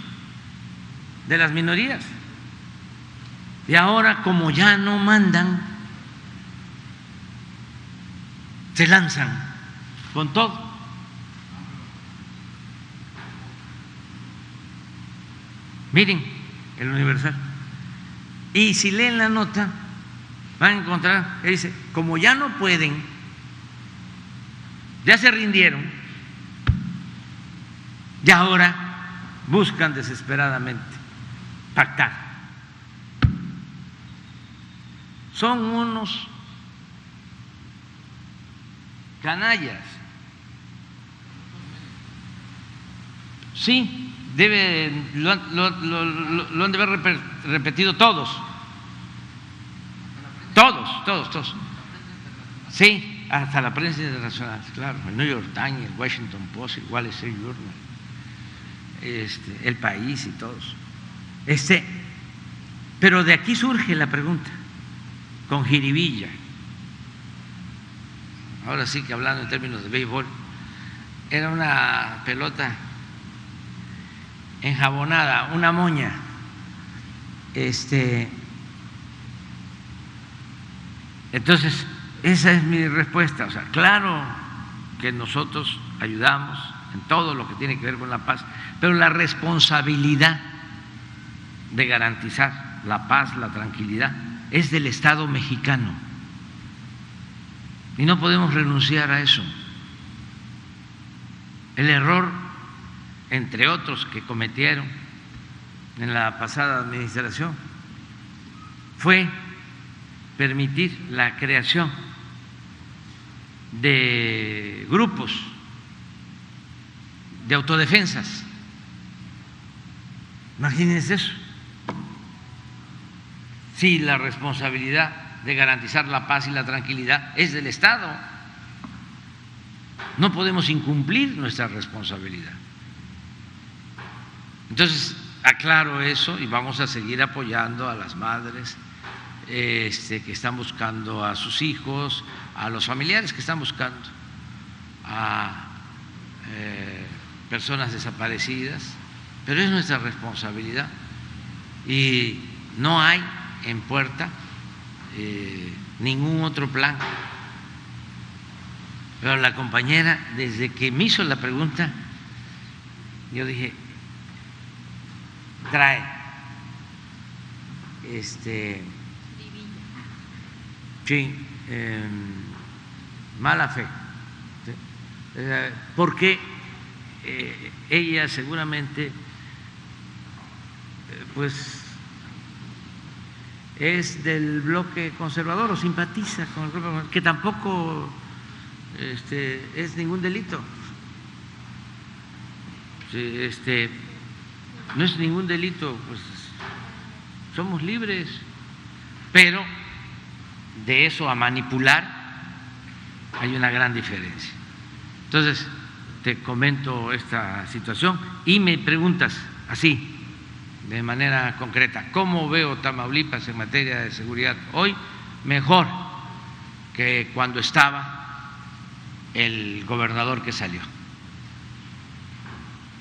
de las minorías. Y ahora, como ya no mandan, se lanzan con todo. Miren el Universal. Y si leen la nota, van a encontrar que dice, como ya no pueden, ya se rindieron, y ahora buscan desesperadamente pactar. Son unos canallas. Sí, lo han de haber repetido todos. Todos. Sí, hasta la prensa internacional, claro, el New York Times, el Washington Post, el Wall Street Journal, El País y todos. Pero de aquí surge la pregunta, con jiribilla. Ahora sí que hablando en términos de béisbol, era una pelota enjabonada, una moña. Entonces, esa es mi respuesta. O sea, claro que nosotros ayudamos en todo lo que tiene que ver con la paz, pero la responsabilidad de garantizar la paz, la tranquilidad, es del Estado mexicano. Y no podemos renunciar a eso. El error, entre otros que cometieron en la pasada administración, fue permitir la creación de grupos de autodefensas. Imagínense eso. Si la responsabilidad de garantizar la paz y la tranquilidad es del Estado, no podemos incumplir nuestra responsabilidad. Entonces, aclaro eso y vamos a seguir apoyando a las madres que están buscando a sus hijos, a los familiares que están buscando a personas desaparecidas, pero es nuestra responsabilidad y no hay en puerta ningún otro plan. Pero la compañera, desde que me hizo la pregunta, yo dije, trae mala fe, porque ella seguramente pues es del bloque conservador o simpatiza con el bloque conservador, que tampoco es ningún delito. No es ningún delito, pues somos libres, pero de eso a manipular hay una gran diferencia. Entonces, te comento esta situación y me preguntas así, de manera concreta, ¿cómo veo Tamaulipas en materia de seguridad hoy? Mejor que cuando estaba el gobernador que salió.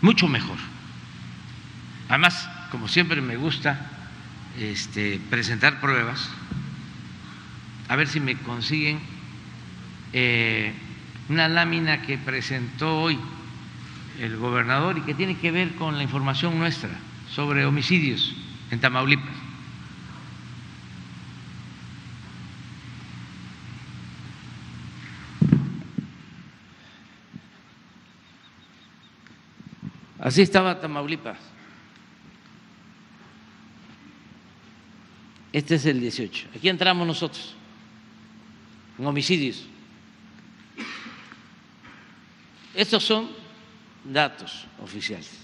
Mucho mejor. Además, como siempre me gusta presentar pruebas, a ver si me consiguen una lámina que presentó hoy el gobernador y que tiene que ver con la información nuestra sobre homicidios en Tamaulipas. Así estaba Tamaulipas. Este es el 18. Aquí entramos nosotros, en homicidios. Estos son datos oficiales.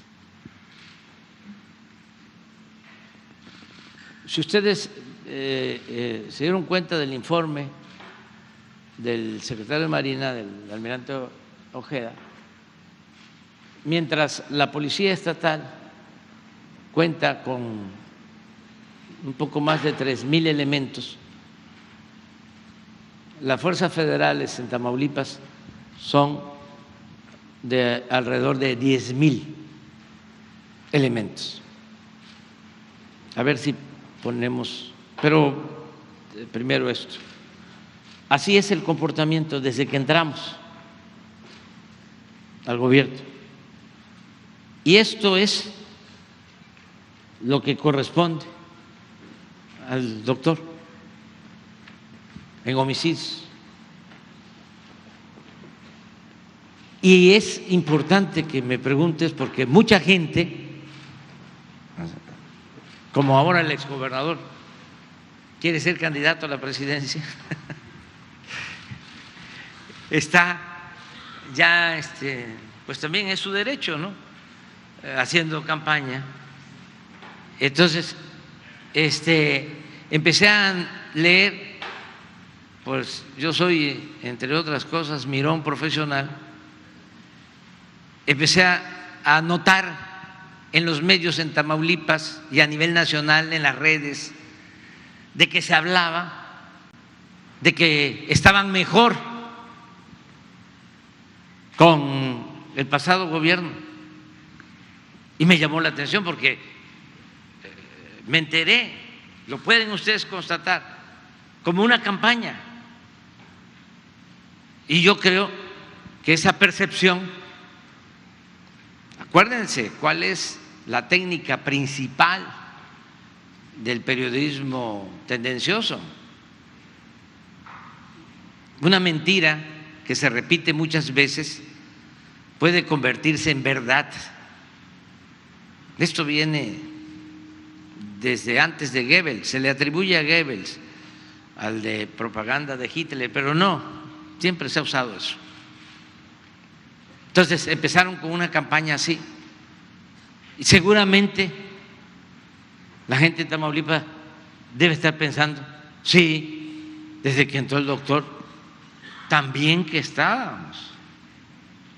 Si ustedes se dieron cuenta del informe del secretario de Marina, del almirante Ojeda, mientras la Policía Estatal cuenta con un poco más de 3,000 elementos, las fuerzas federales en Tamaulipas son de alrededor de 10,000 elementos. A ver si ponemos, pero primero esto. Así es el comportamiento desde que entramos al gobierno. Y esto es lo que corresponde al doctor en homicidios. Y es importante que me preguntes porque mucha gente, como ahora el exgobernador quiere ser candidato a la presidencia, está ya, pues también es su derecho, ¿no? Haciendo campaña. Entonces, empecé a leer, pues yo soy, entre otras cosas, mirón profesional, empecé a notar en los medios en Tamaulipas y a nivel nacional en las redes de que se hablaba de que estaban mejor con el pasado gobierno y me llamó la atención porque me enteré, lo pueden ustedes constatar, como una campaña. Y yo creo que esa percepción, acuérdense cuál es la técnica principal del periodismo tendencioso. Una mentira que se repite muchas veces puede convertirse en verdad. Esto viene desde antes de Goebbels, se le atribuye a Goebbels, al de propaganda de Hitler, pero no, siempre se ha usado eso. Entonces empezaron con una campaña así y seguramente la gente de Tamaulipas debe estar pensando, sí, desde que entró el doctor, también que estábamos.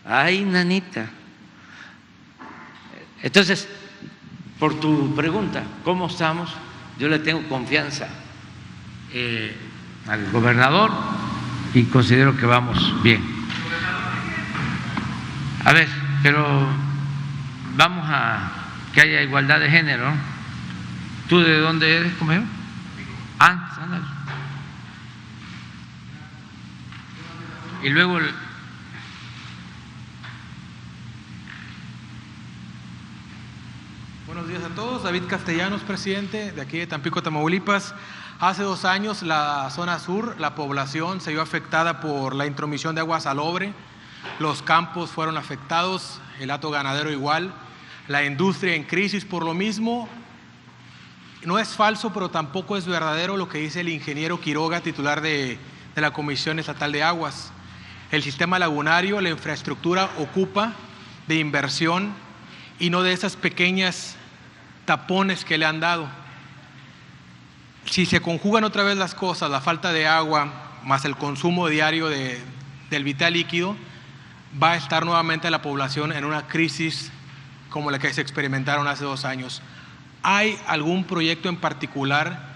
Ay, nanita. Entonces, por tu pregunta, ¿cómo estamos? Yo le tengo confianza al gobernador y considero que vamos bien. A ver, pero vamos a que haya igualdad de género. ¿Tú de dónde eres, compañero? Ándale. Y luego Buenos días a todos. David Castellanos, presidente de aquí de Tampico, Tamaulipas. Hace 2 años la zona sur, la población se vio afectada por la intromisión de agua salobre. Los campos fueron afectados, el hato ganadero igual, la industria en crisis por lo mismo. No es falso, pero tampoco es verdadero lo que dice el ingeniero Quiroga, titular de la Comisión Estatal de Aguas. El sistema lagunario, la infraestructura ocupa de inversión y no de esas pequeñas tapones que le han dado. Si se conjugan otra vez las cosas, la falta de agua más el consumo diario del vital líquido, va a estar nuevamente la población en una crisis como la que se experimentaron hace 2 años. ¿Hay algún proyecto en particular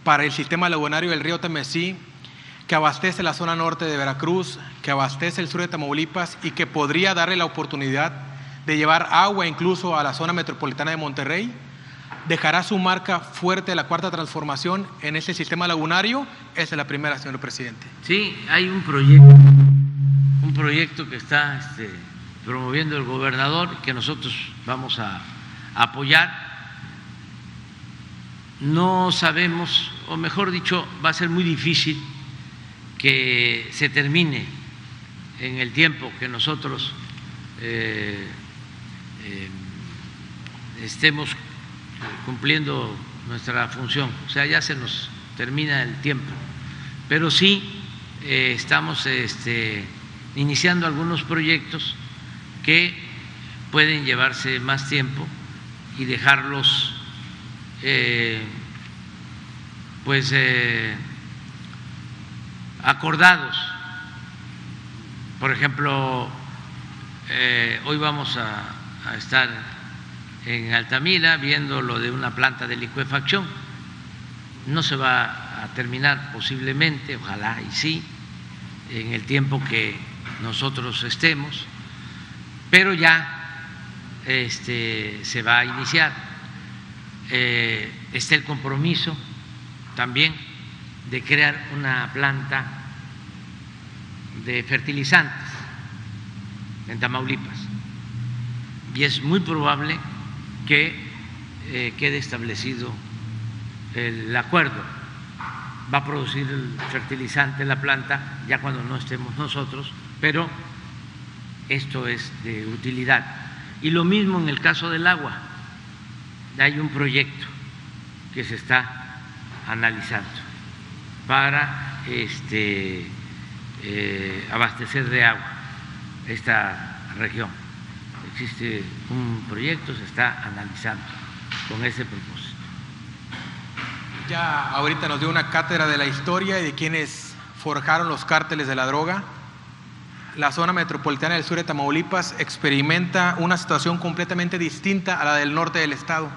para el sistema lagunario del río Temesí que abastece la zona norte de Veracruz, que abastece el sur de Tamaulipas y que podría darle la oportunidad de llevar agua incluso a la zona metropolitana de Monterrey? ¿Dejará su marca fuerte la cuarta transformación en ese sistema lagunario? Esa es la primera, señor presidente. Sí, hay un proyecto que está promoviendo el gobernador que nosotros vamos a apoyar. No sabemos, o mejor dicho, va a ser muy difícil que se termine en el tiempo que nosotros estemos cumpliendo nuestra función, o sea, ya se nos termina el tiempo, pero sí estamos iniciando algunos proyectos que pueden llevarse más tiempo y dejarlos acordados. Por ejemplo, hoy vamos a estar en Altamira viendo lo de una planta de licuefacción. No se va a terminar posiblemente, ojalá y sí, en el tiempo que nosotros estemos, pero ya se va a iniciar. Está el compromiso también de crear una planta de fertilizantes en Tamaulipas, y es muy probable que quede establecido el acuerdo. Va a producir el fertilizante la planta ya cuando no estemos nosotros, pero esto es de utilidad. Y lo mismo en el caso del agua. Hay un proyecto que se está analizando para abastecer de agua esta región. Existe un proyecto, se está analizando con ese propósito. Ya ahorita nos dio una cátedra de la historia y de quienes forjaron los cárteles de la droga. La zona metropolitana del sur de Tamaulipas experimenta una situación completamente distinta a la del norte del estado.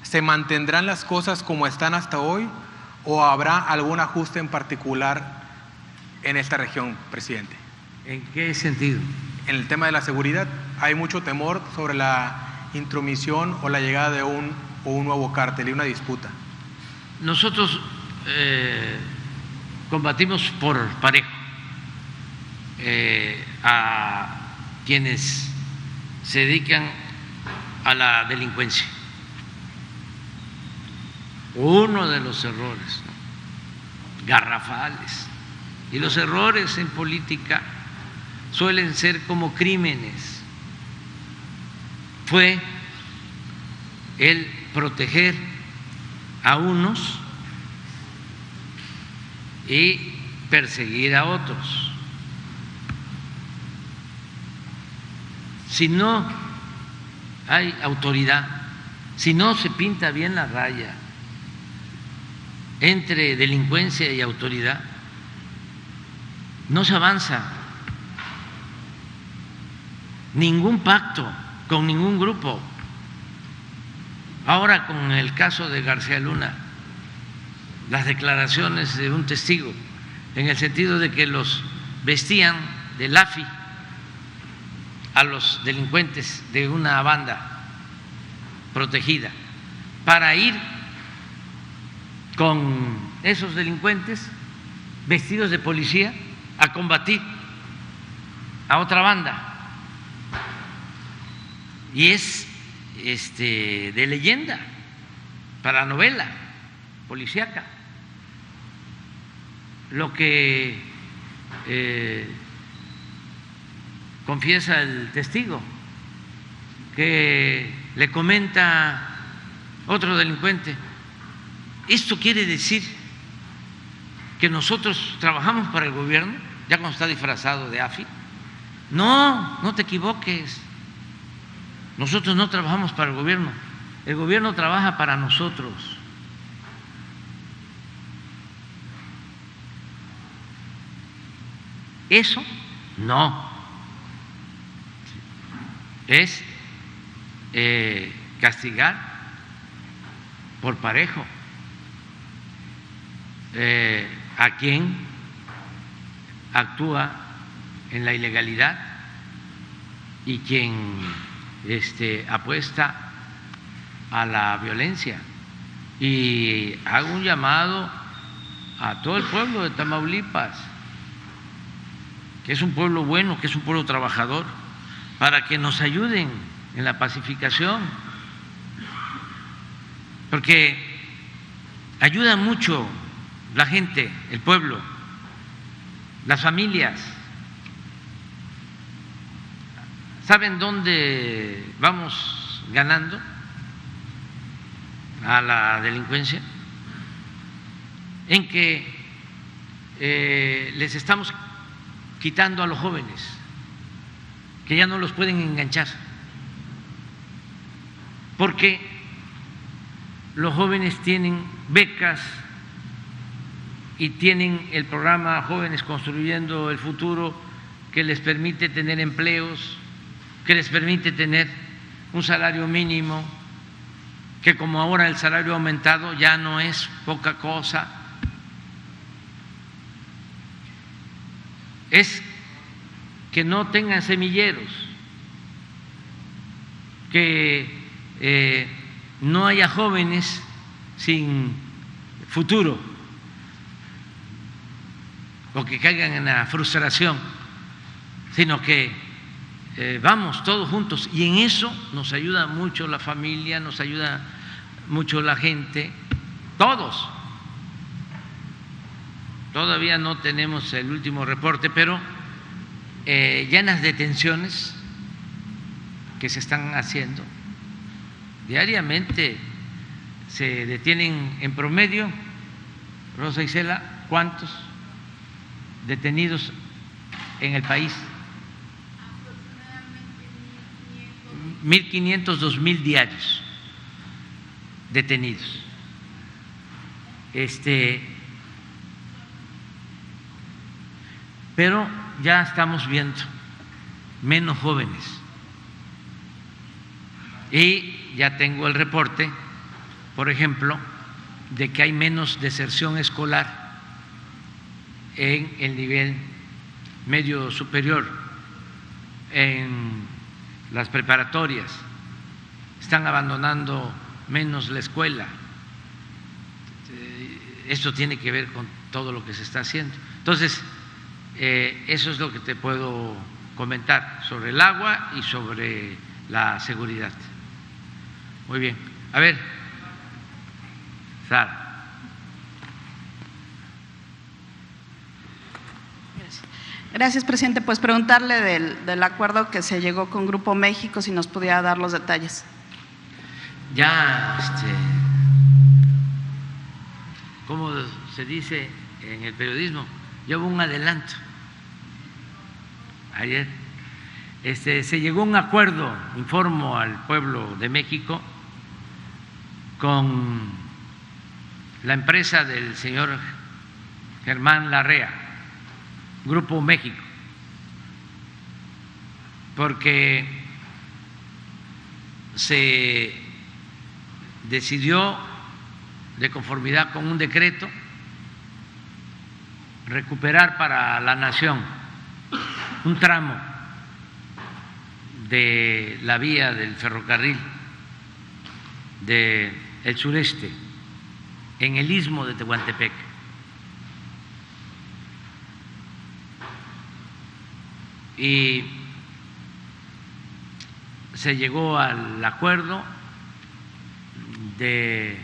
¿Se mantendrán las cosas como están hasta hoy o habrá algún ajuste en particular en esta región, presidente? ¿En qué sentido? En el tema de la seguridad, hay mucho temor sobre la intromisión o la llegada de un nuevo cártel y una disputa. Nosotros combatimos por parejo a quienes se dedican a la delincuencia. Uno de los errores garrafales, y los errores en política suelen ser como crímenes, fue el proteger a unos y perseguir a otros. Si no hay autoridad, si no se pinta bien la raya entre delincuencia y autoridad, no se avanza. Ningún pacto con ningún grupo. Ahora con el caso de García Luna, las declaraciones de un testigo, en el sentido de que los vestían de lafi a los delincuentes de una banda protegida para ir con esos delincuentes vestidos de policía a combatir a otra banda. Y es de leyenda para novela policíaca lo que confiesa el testigo, que le comenta otro delincuente. Esto quiere decir que nosotros trabajamos para el gobierno, ya cuando está disfrazado de AFI. No te equivoques. Nosotros no trabajamos para el gobierno trabaja para nosotros. Eso no. Es castigar por parejo a quien actúa en la ilegalidad y quien apuesta a la violencia. Y hago un llamado a todo el pueblo de Tamaulipas, que es un pueblo bueno, que es un pueblo trabajador, para que nos ayuden en la pacificación, porque ayuda mucho la gente, el pueblo, las familias. ¿Saben dónde vamos ganando a la delincuencia? En que les estamos quitando a los jóvenes, que ya no los pueden enganchar, porque los jóvenes tienen becas y tienen el programa Jóvenes Construyendo el Futuro, que les permite tener empleos, que les permite tener un salario mínimo, que como ahora el salario ha aumentado ya no es poca cosa. Es que no tengan semilleros, que no haya jóvenes sin futuro o que caigan en la frustración, sino que vamos todos juntos, y en eso nos ayuda mucho la familia, nos ayuda mucho la gente, todos. Todavía no tenemos el último reporte, pero ya en las detenciones que se están haciendo, diariamente se detienen en promedio, Rosa Isela, ¿cuántos detenidos en el país? 1.500, 2.000 diarios detenidos. Pero ya estamos viendo menos jóvenes y ya tengo el reporte, por ejemplo, de que hay menos deserción escolar en el nivel medio superior, en las preparatorias, están abandonando menos la escuela. Esto tiene que ver con todo lo que se está haciendo. Entonces, eso es lo que te puedo comentar sobre el agua y sobre la seguridad. Muy bien. A ver, Sara. Gracias, presidente. Pues preguntarle del acuerdo que se llegó con Grupo México, si nos pudiera dar los detalles. Ya, como se dice en el periodismo, ya hubo un adelanto. Ayer se llegó a un acuerdo, informo al pueblo de México, con la empresa del señor Germán Larrea, Grupo México, porque se decidió, de conformidad con un decreto, recuperar para la nación un tramo de la vía del ferrocarril del sureste, en el istmo de Tehuantepec. Y se llegó al acuerdo de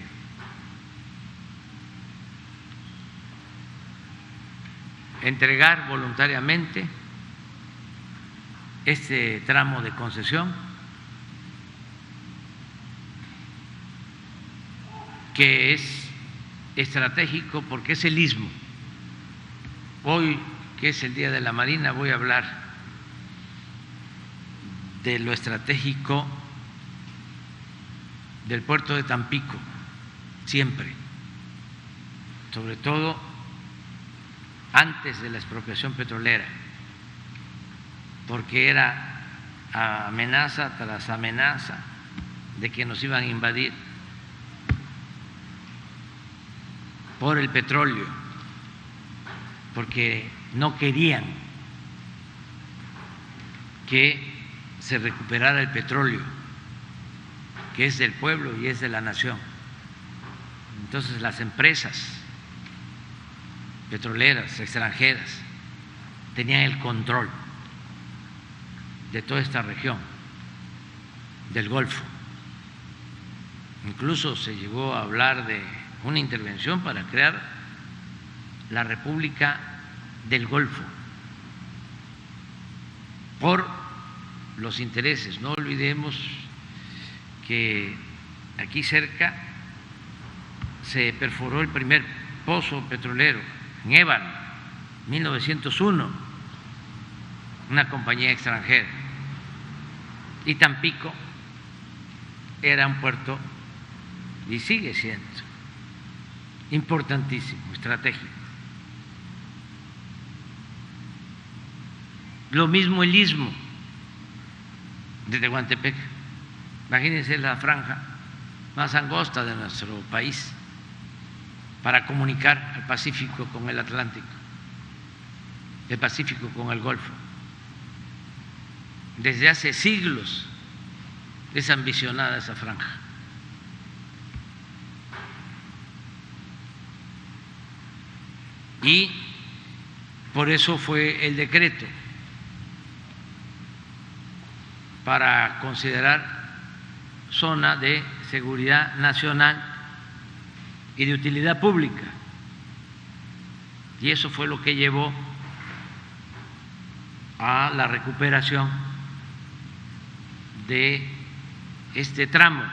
entregar voluntariamente este tramo de concesión, que es estratégico porque es el istmo. Hoy, que es el Día de la Marina, voy a hablar de lo estratégico del puerto de Tampico, siempre, sobre todo antes de la expropiación petrolera, porque era amenaza tras amenaza de que nos iban a invadir por el petróleo, porque no querían que se recuperara el petróleo, que es del pueblo y es de la nación. Entonces las empresas petroleras extranjeras tenían el control de toda esta región del Golfo. Incluso se llegó a hablar de una intervención para crear la República del Golfo por los intereses. No olvidemos que aquí cerca se perforó el primer pozo petrolero en Ébano, 1901, una compañía extranjera. Y Tampico era un puerto, y sigue siendo, importantísimo, estratégico. Lo mismo el istmo de Tehuantepec. Imagínense la franja más angosta de nuestro país para comunicar el Pacífico con el Atlántico, el Pacífico con el Golfo. Desde hace siglos es ambicionada esa franja. Y por eso fue el decreto para considerar zona de seguridad nacional y de utilidad pública. Y eso fue lo que llevó a la recuperación de este tramo,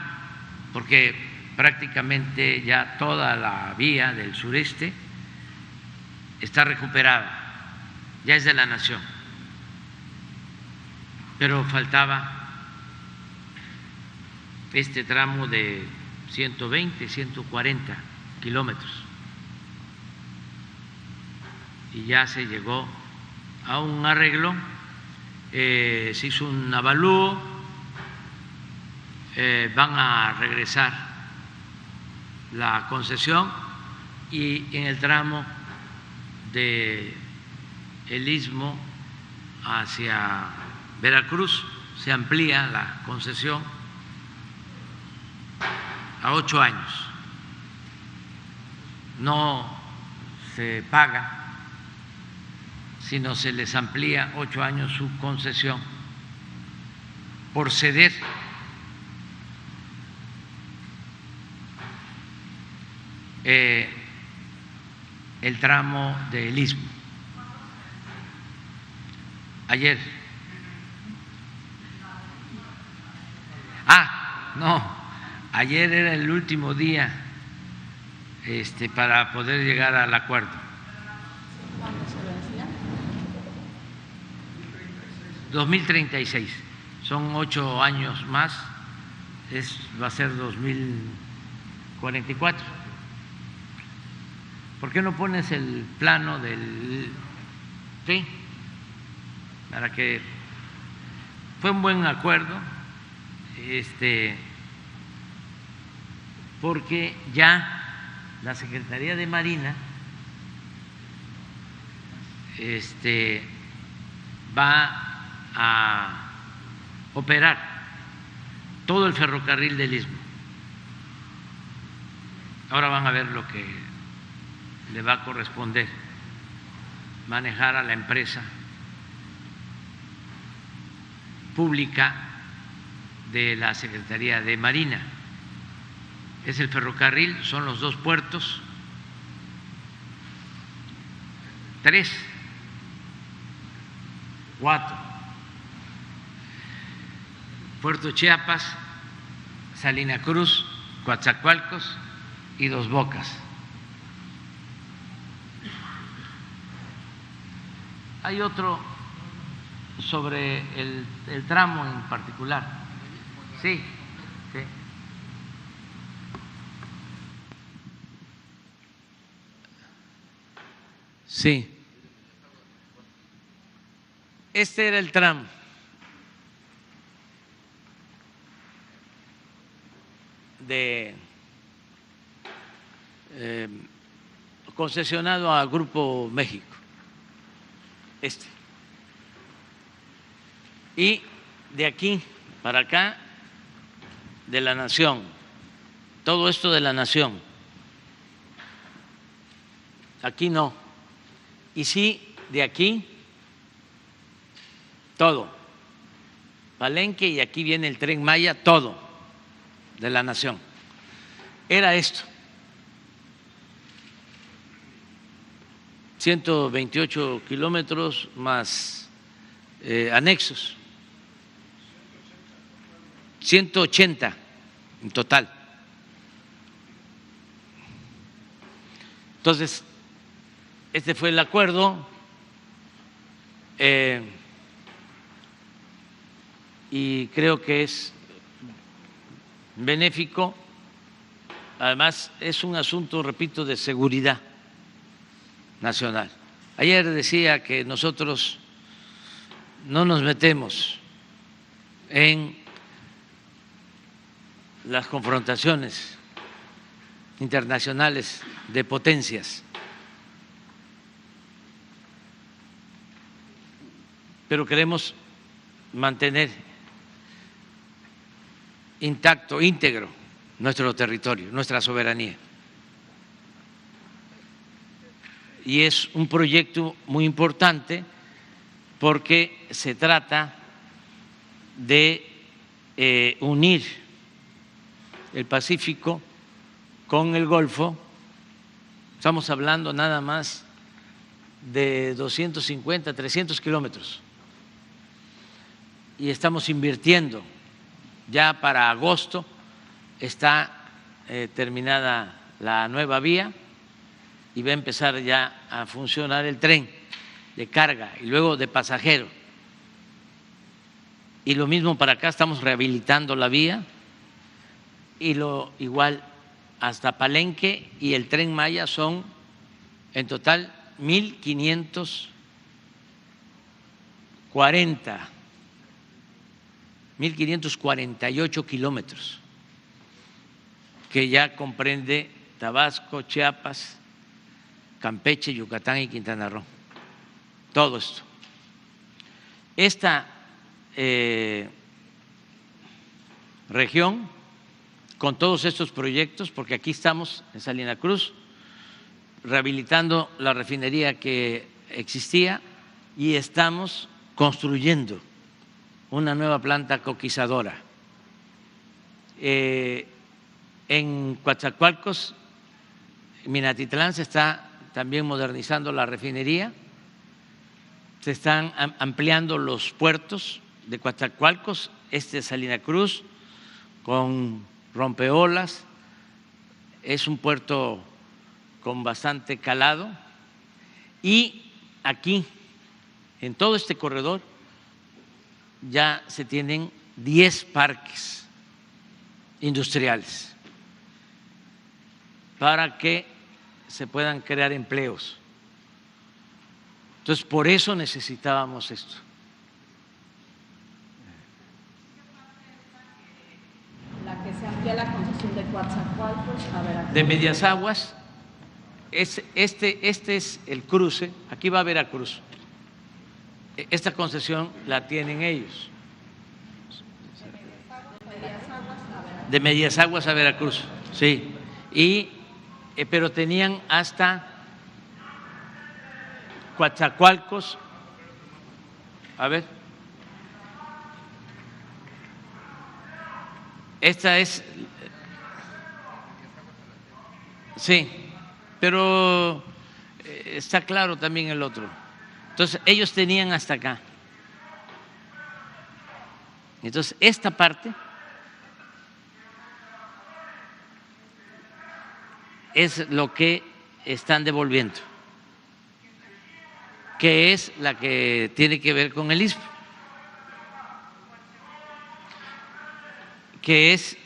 porque prácticamente ya toda la vía del sureste está recuperada, ya es de la nación, pero faltaba este tramo de 120, 140 kilómetros, y ya se llegó a un arreglo, se hizo un avalúo, van a regresar la concesión, y en el tramo de el istmo hacia Veracruz se amplía la concesión a 8 años. No se paga, sino se les amplía 8 años su concesión por ceder el tramo del istmo. Ayer. Ayer era el último día para poder llegar al acuerdo. ¿Cuándo se vencía? 2036, son 8 años más, va a ser 2044. ¿Por qué no pones el plano del... sí? Para que fue un buen acuerdo, porque ya la Secretaría de Marina va a operar todo el ferrocarril del istmo Ahora van a ver lo que le va a corresponder manejar a la empresa pública de la Secretaría de Marina. Es el ferrocarril, son los 2 puertos, 3, 4, Puerto Chiapas, Salina Cruz, Coatzacoalcos y Dos Bocas. Hay otro sobre el tramo en particular. Sí, sí. Sí. Este era el tramo. Concesionado a Grupo México. Y de aquí para acá, de la Nación, todo esto de la Nación. Aquí no. Y sí, de aquí, todo. Palenque, y aquí viene el Tren Maya, todo de la Nación. Era esto. 128 kilómetros más anexos. 180 en total. Entonces, este fue el acuerdo y creo que es benéfico. Además, es un asunto, repito, de seguridad nacional. Ayer decía que nosotros no nos metemos en las confrontaciones internacionales de potencias, pero queremos mantener intacto, íntegro nuestro territorio, nuestra soberanía. Y es un proyecto muy importante porque se trata de unir el Pacífico con el Golfo. Estamos hablando nada más de 250, 300 kilómetros. Y estamos invirtiendo. Ya para agosto está terminada la nueva vía y va a empezar ya a funcionar el tren de carga y luego de pasajero. Y lo mismo para acá, estamos rehabilitando la vía, y lo igual hasta Palenque, y el Tren Maya son en total 1,548 kilómetros, que ya comprende Tabasco, Chiapas, Campeche, Yucatán y Quintana Roo. Todo esto. Esta región, con todos estos proyectos, porque aquí estamos en Salina Cruz, rehabilitando la refinería que existía, y estamos construyendo una nueva planta coquizadora. En Coatzacoalcos, Minatitlán, se está también modernizando la refinería, se están ampliando los puertos de Coatzacoalcos, Salina Cruz, con rompeolas, es un puerto con bastante calado, y aquí, en todo este corredor, ya se tienen 10 parques industriales para que se puedan crear empleos. Entonces, por eso necesitábamos esto. La que se amplía la concesión de Coatzacoalcos a Veracruz. De Medias Aguas, este es el cruce, aquí va a Veracruz. Esta concesión la tienen ellos. De Medias Aguas a Veracruz, sí. Y pero tenían hasta Coatzacoalcos. A ver, esta es, sí, pero está claro también el otro. Entonces, ellos tenían hasta acá. Entonces, esta parte es lo que están devolviendo, que es la que tiene que ver con el Istmo, que es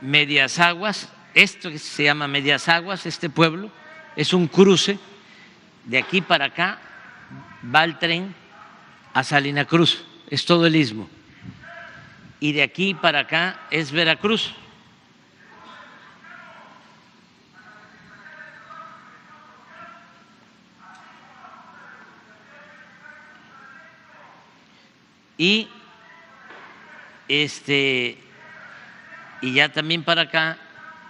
Medias Aguas. Esto que se llama Medias Aguas, este pueblo, es un cruce. De aquí para acá va el tren a Salina Cruz, es todo el Istmo. Y de aquí para acá es Veracruz. Y ya también para acá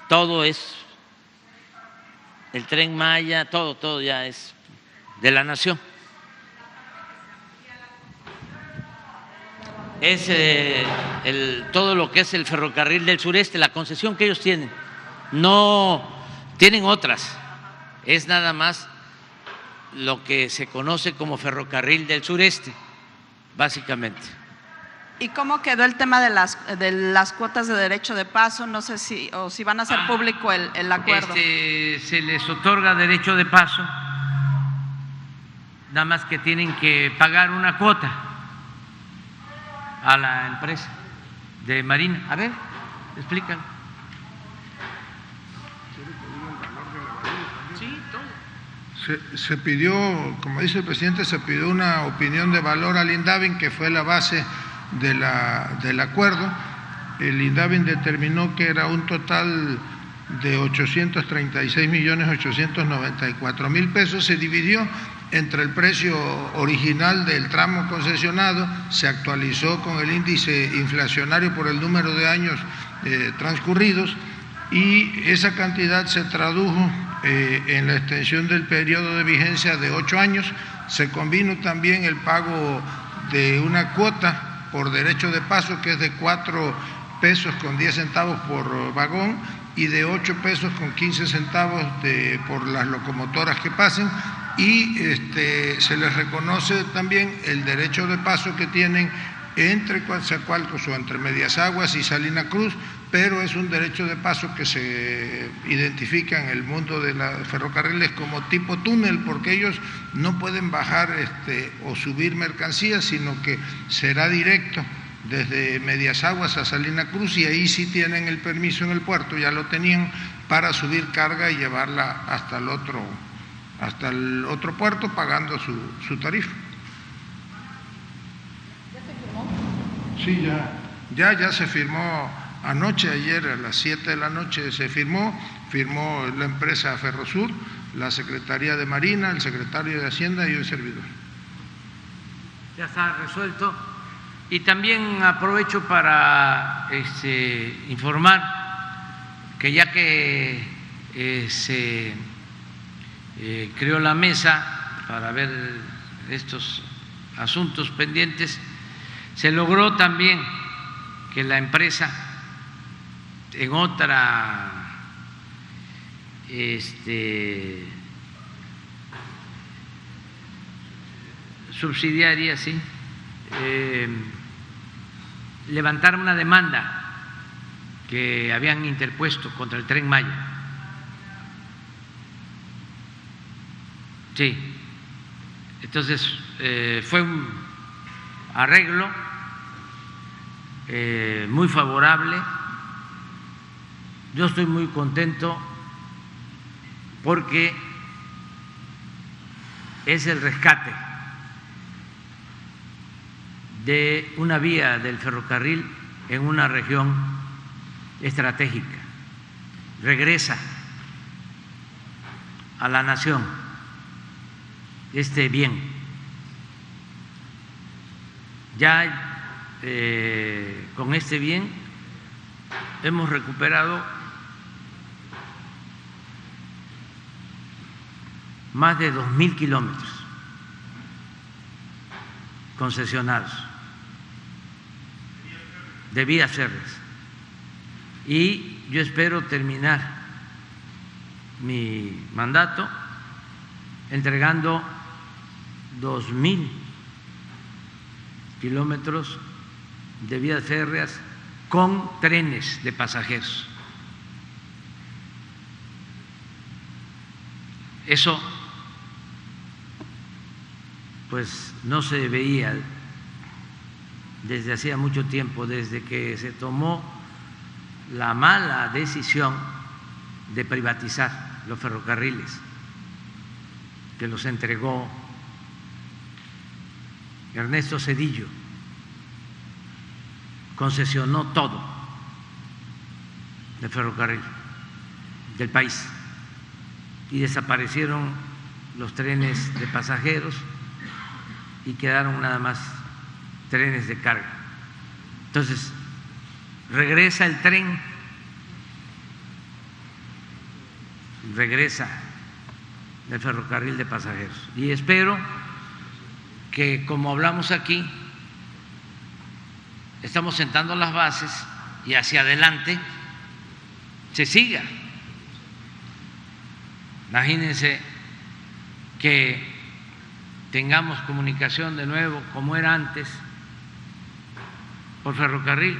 todo es el Tren Maya, todo ya es de la nación. Es todo lo que es el ferrocarril del sureste, la concesión que ellos tienen. No tienen otras, es nada más lo que se conoce como ferrocarril del sureste, básicamente. ¿Y cómo quedó el tema de las cuotas de derecho de paso? No sé si van a hacer público el acuerdo. Se les otorga derecho de paso, nada más que tienen que pagar una cuota a la empresa de Marina. A ver, explícalo. Sí, todo. Se pidió, como dice el presidente, se pidió una opinión de valor al INDAVIN, que fue la base del acuerdo. El INDAVIN determinó que era un total de 836.894.000 pesos. Se dividió entre el precio original del tramo concesionado, se actualizó con el índice inflacionario por el número de años transcurridos, y esa cantidad se tradujo en la extensión del periodo de vigencia de 8 años. Se combinó también el pago de una cuota por derecho de paso, que es de 4 pesos con 10 centavos por vagón y de 8 pesos con 15 centavos por las locomotoras que pasen, y se les reconoce también el derecho de paso que tienen entre Coatzacoalcos o entre Medias Aguas y Salina Cruz, pero es un derecho de paso que se identifica en el mundo de los ferrocarriles como tipo túnel, porque ellos no pueden bajar o subir mercancías, sino que será directo desde Medias Aguas a Salina Cruz, y ahí sí tienen el permiso en el puerto, ya lo tenían, para subir carga y llevarla hasta el otro puerto pagando su tarifa. Sí, ya se firmó anoche, ayer a las 7 de la noche se firmó la empresa Ferrosur, la Secretaría de Marina, el secretario de Hacienda y el servidor. Ya está resuelto. Y también aprovecho para informar que ya que se creó la mesa para ver estos asuntos pendientes, se logró también que la empresa en otra subsidiaria, sí, levantara una demanda que habían interpuesto contra el Tren Maya. Sí, entonces fue un arreglo muy favorable. Yo estoy muy contento porque es el rescate de una vía del ferrocarril en una región estratégica. Regresa a la nación este bien. Ya con este bien hemos recuperado más de 2.000 kilómetros concesionados de vías férreas. Y yo espero terminar mi mandato entregando 2.000 kilómetros de vías férreas con trenes de pasajeros. Eso pues no se veía desde hacía mucho tiempo, desde que se tomó la mala decisión de privatizar los ferrocarriles, que los entregó Ernesto Zedillo, concesionó todo el ferrocarril del país y desaparecieron los trenes de pasajeros y quedaron nada más trenes de carga. Entonces, regresa el tren, regresa el ferrocarril de pasajeros. Y espero que, como hablamos aquí, estamos sentando las bases y hacia adelante se siga. Imagínense que tengamos comunicación de nuevo como era antes por ferrocarril,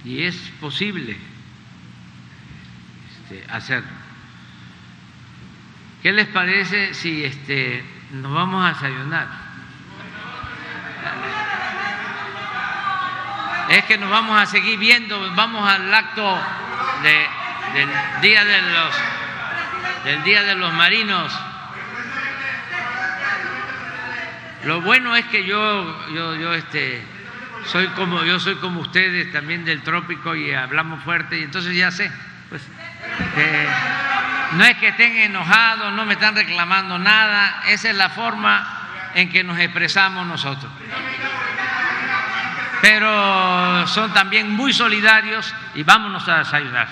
y es posible hacerlo. ¿Qué les parece si nos vamos a desayunar? Es que nos vamos a seguir viendo, vamos al acto del Día de los Marinos. Lo bueno es que yo soy como ustedes también del trópico y hablamos fuerte, y entonces ya sé, pues, no es que estén enojados, no me están reclamando nada, esa es la forma en que nos expresamos nosotros. Pero son también muy solidarios y vámonos a desayunar.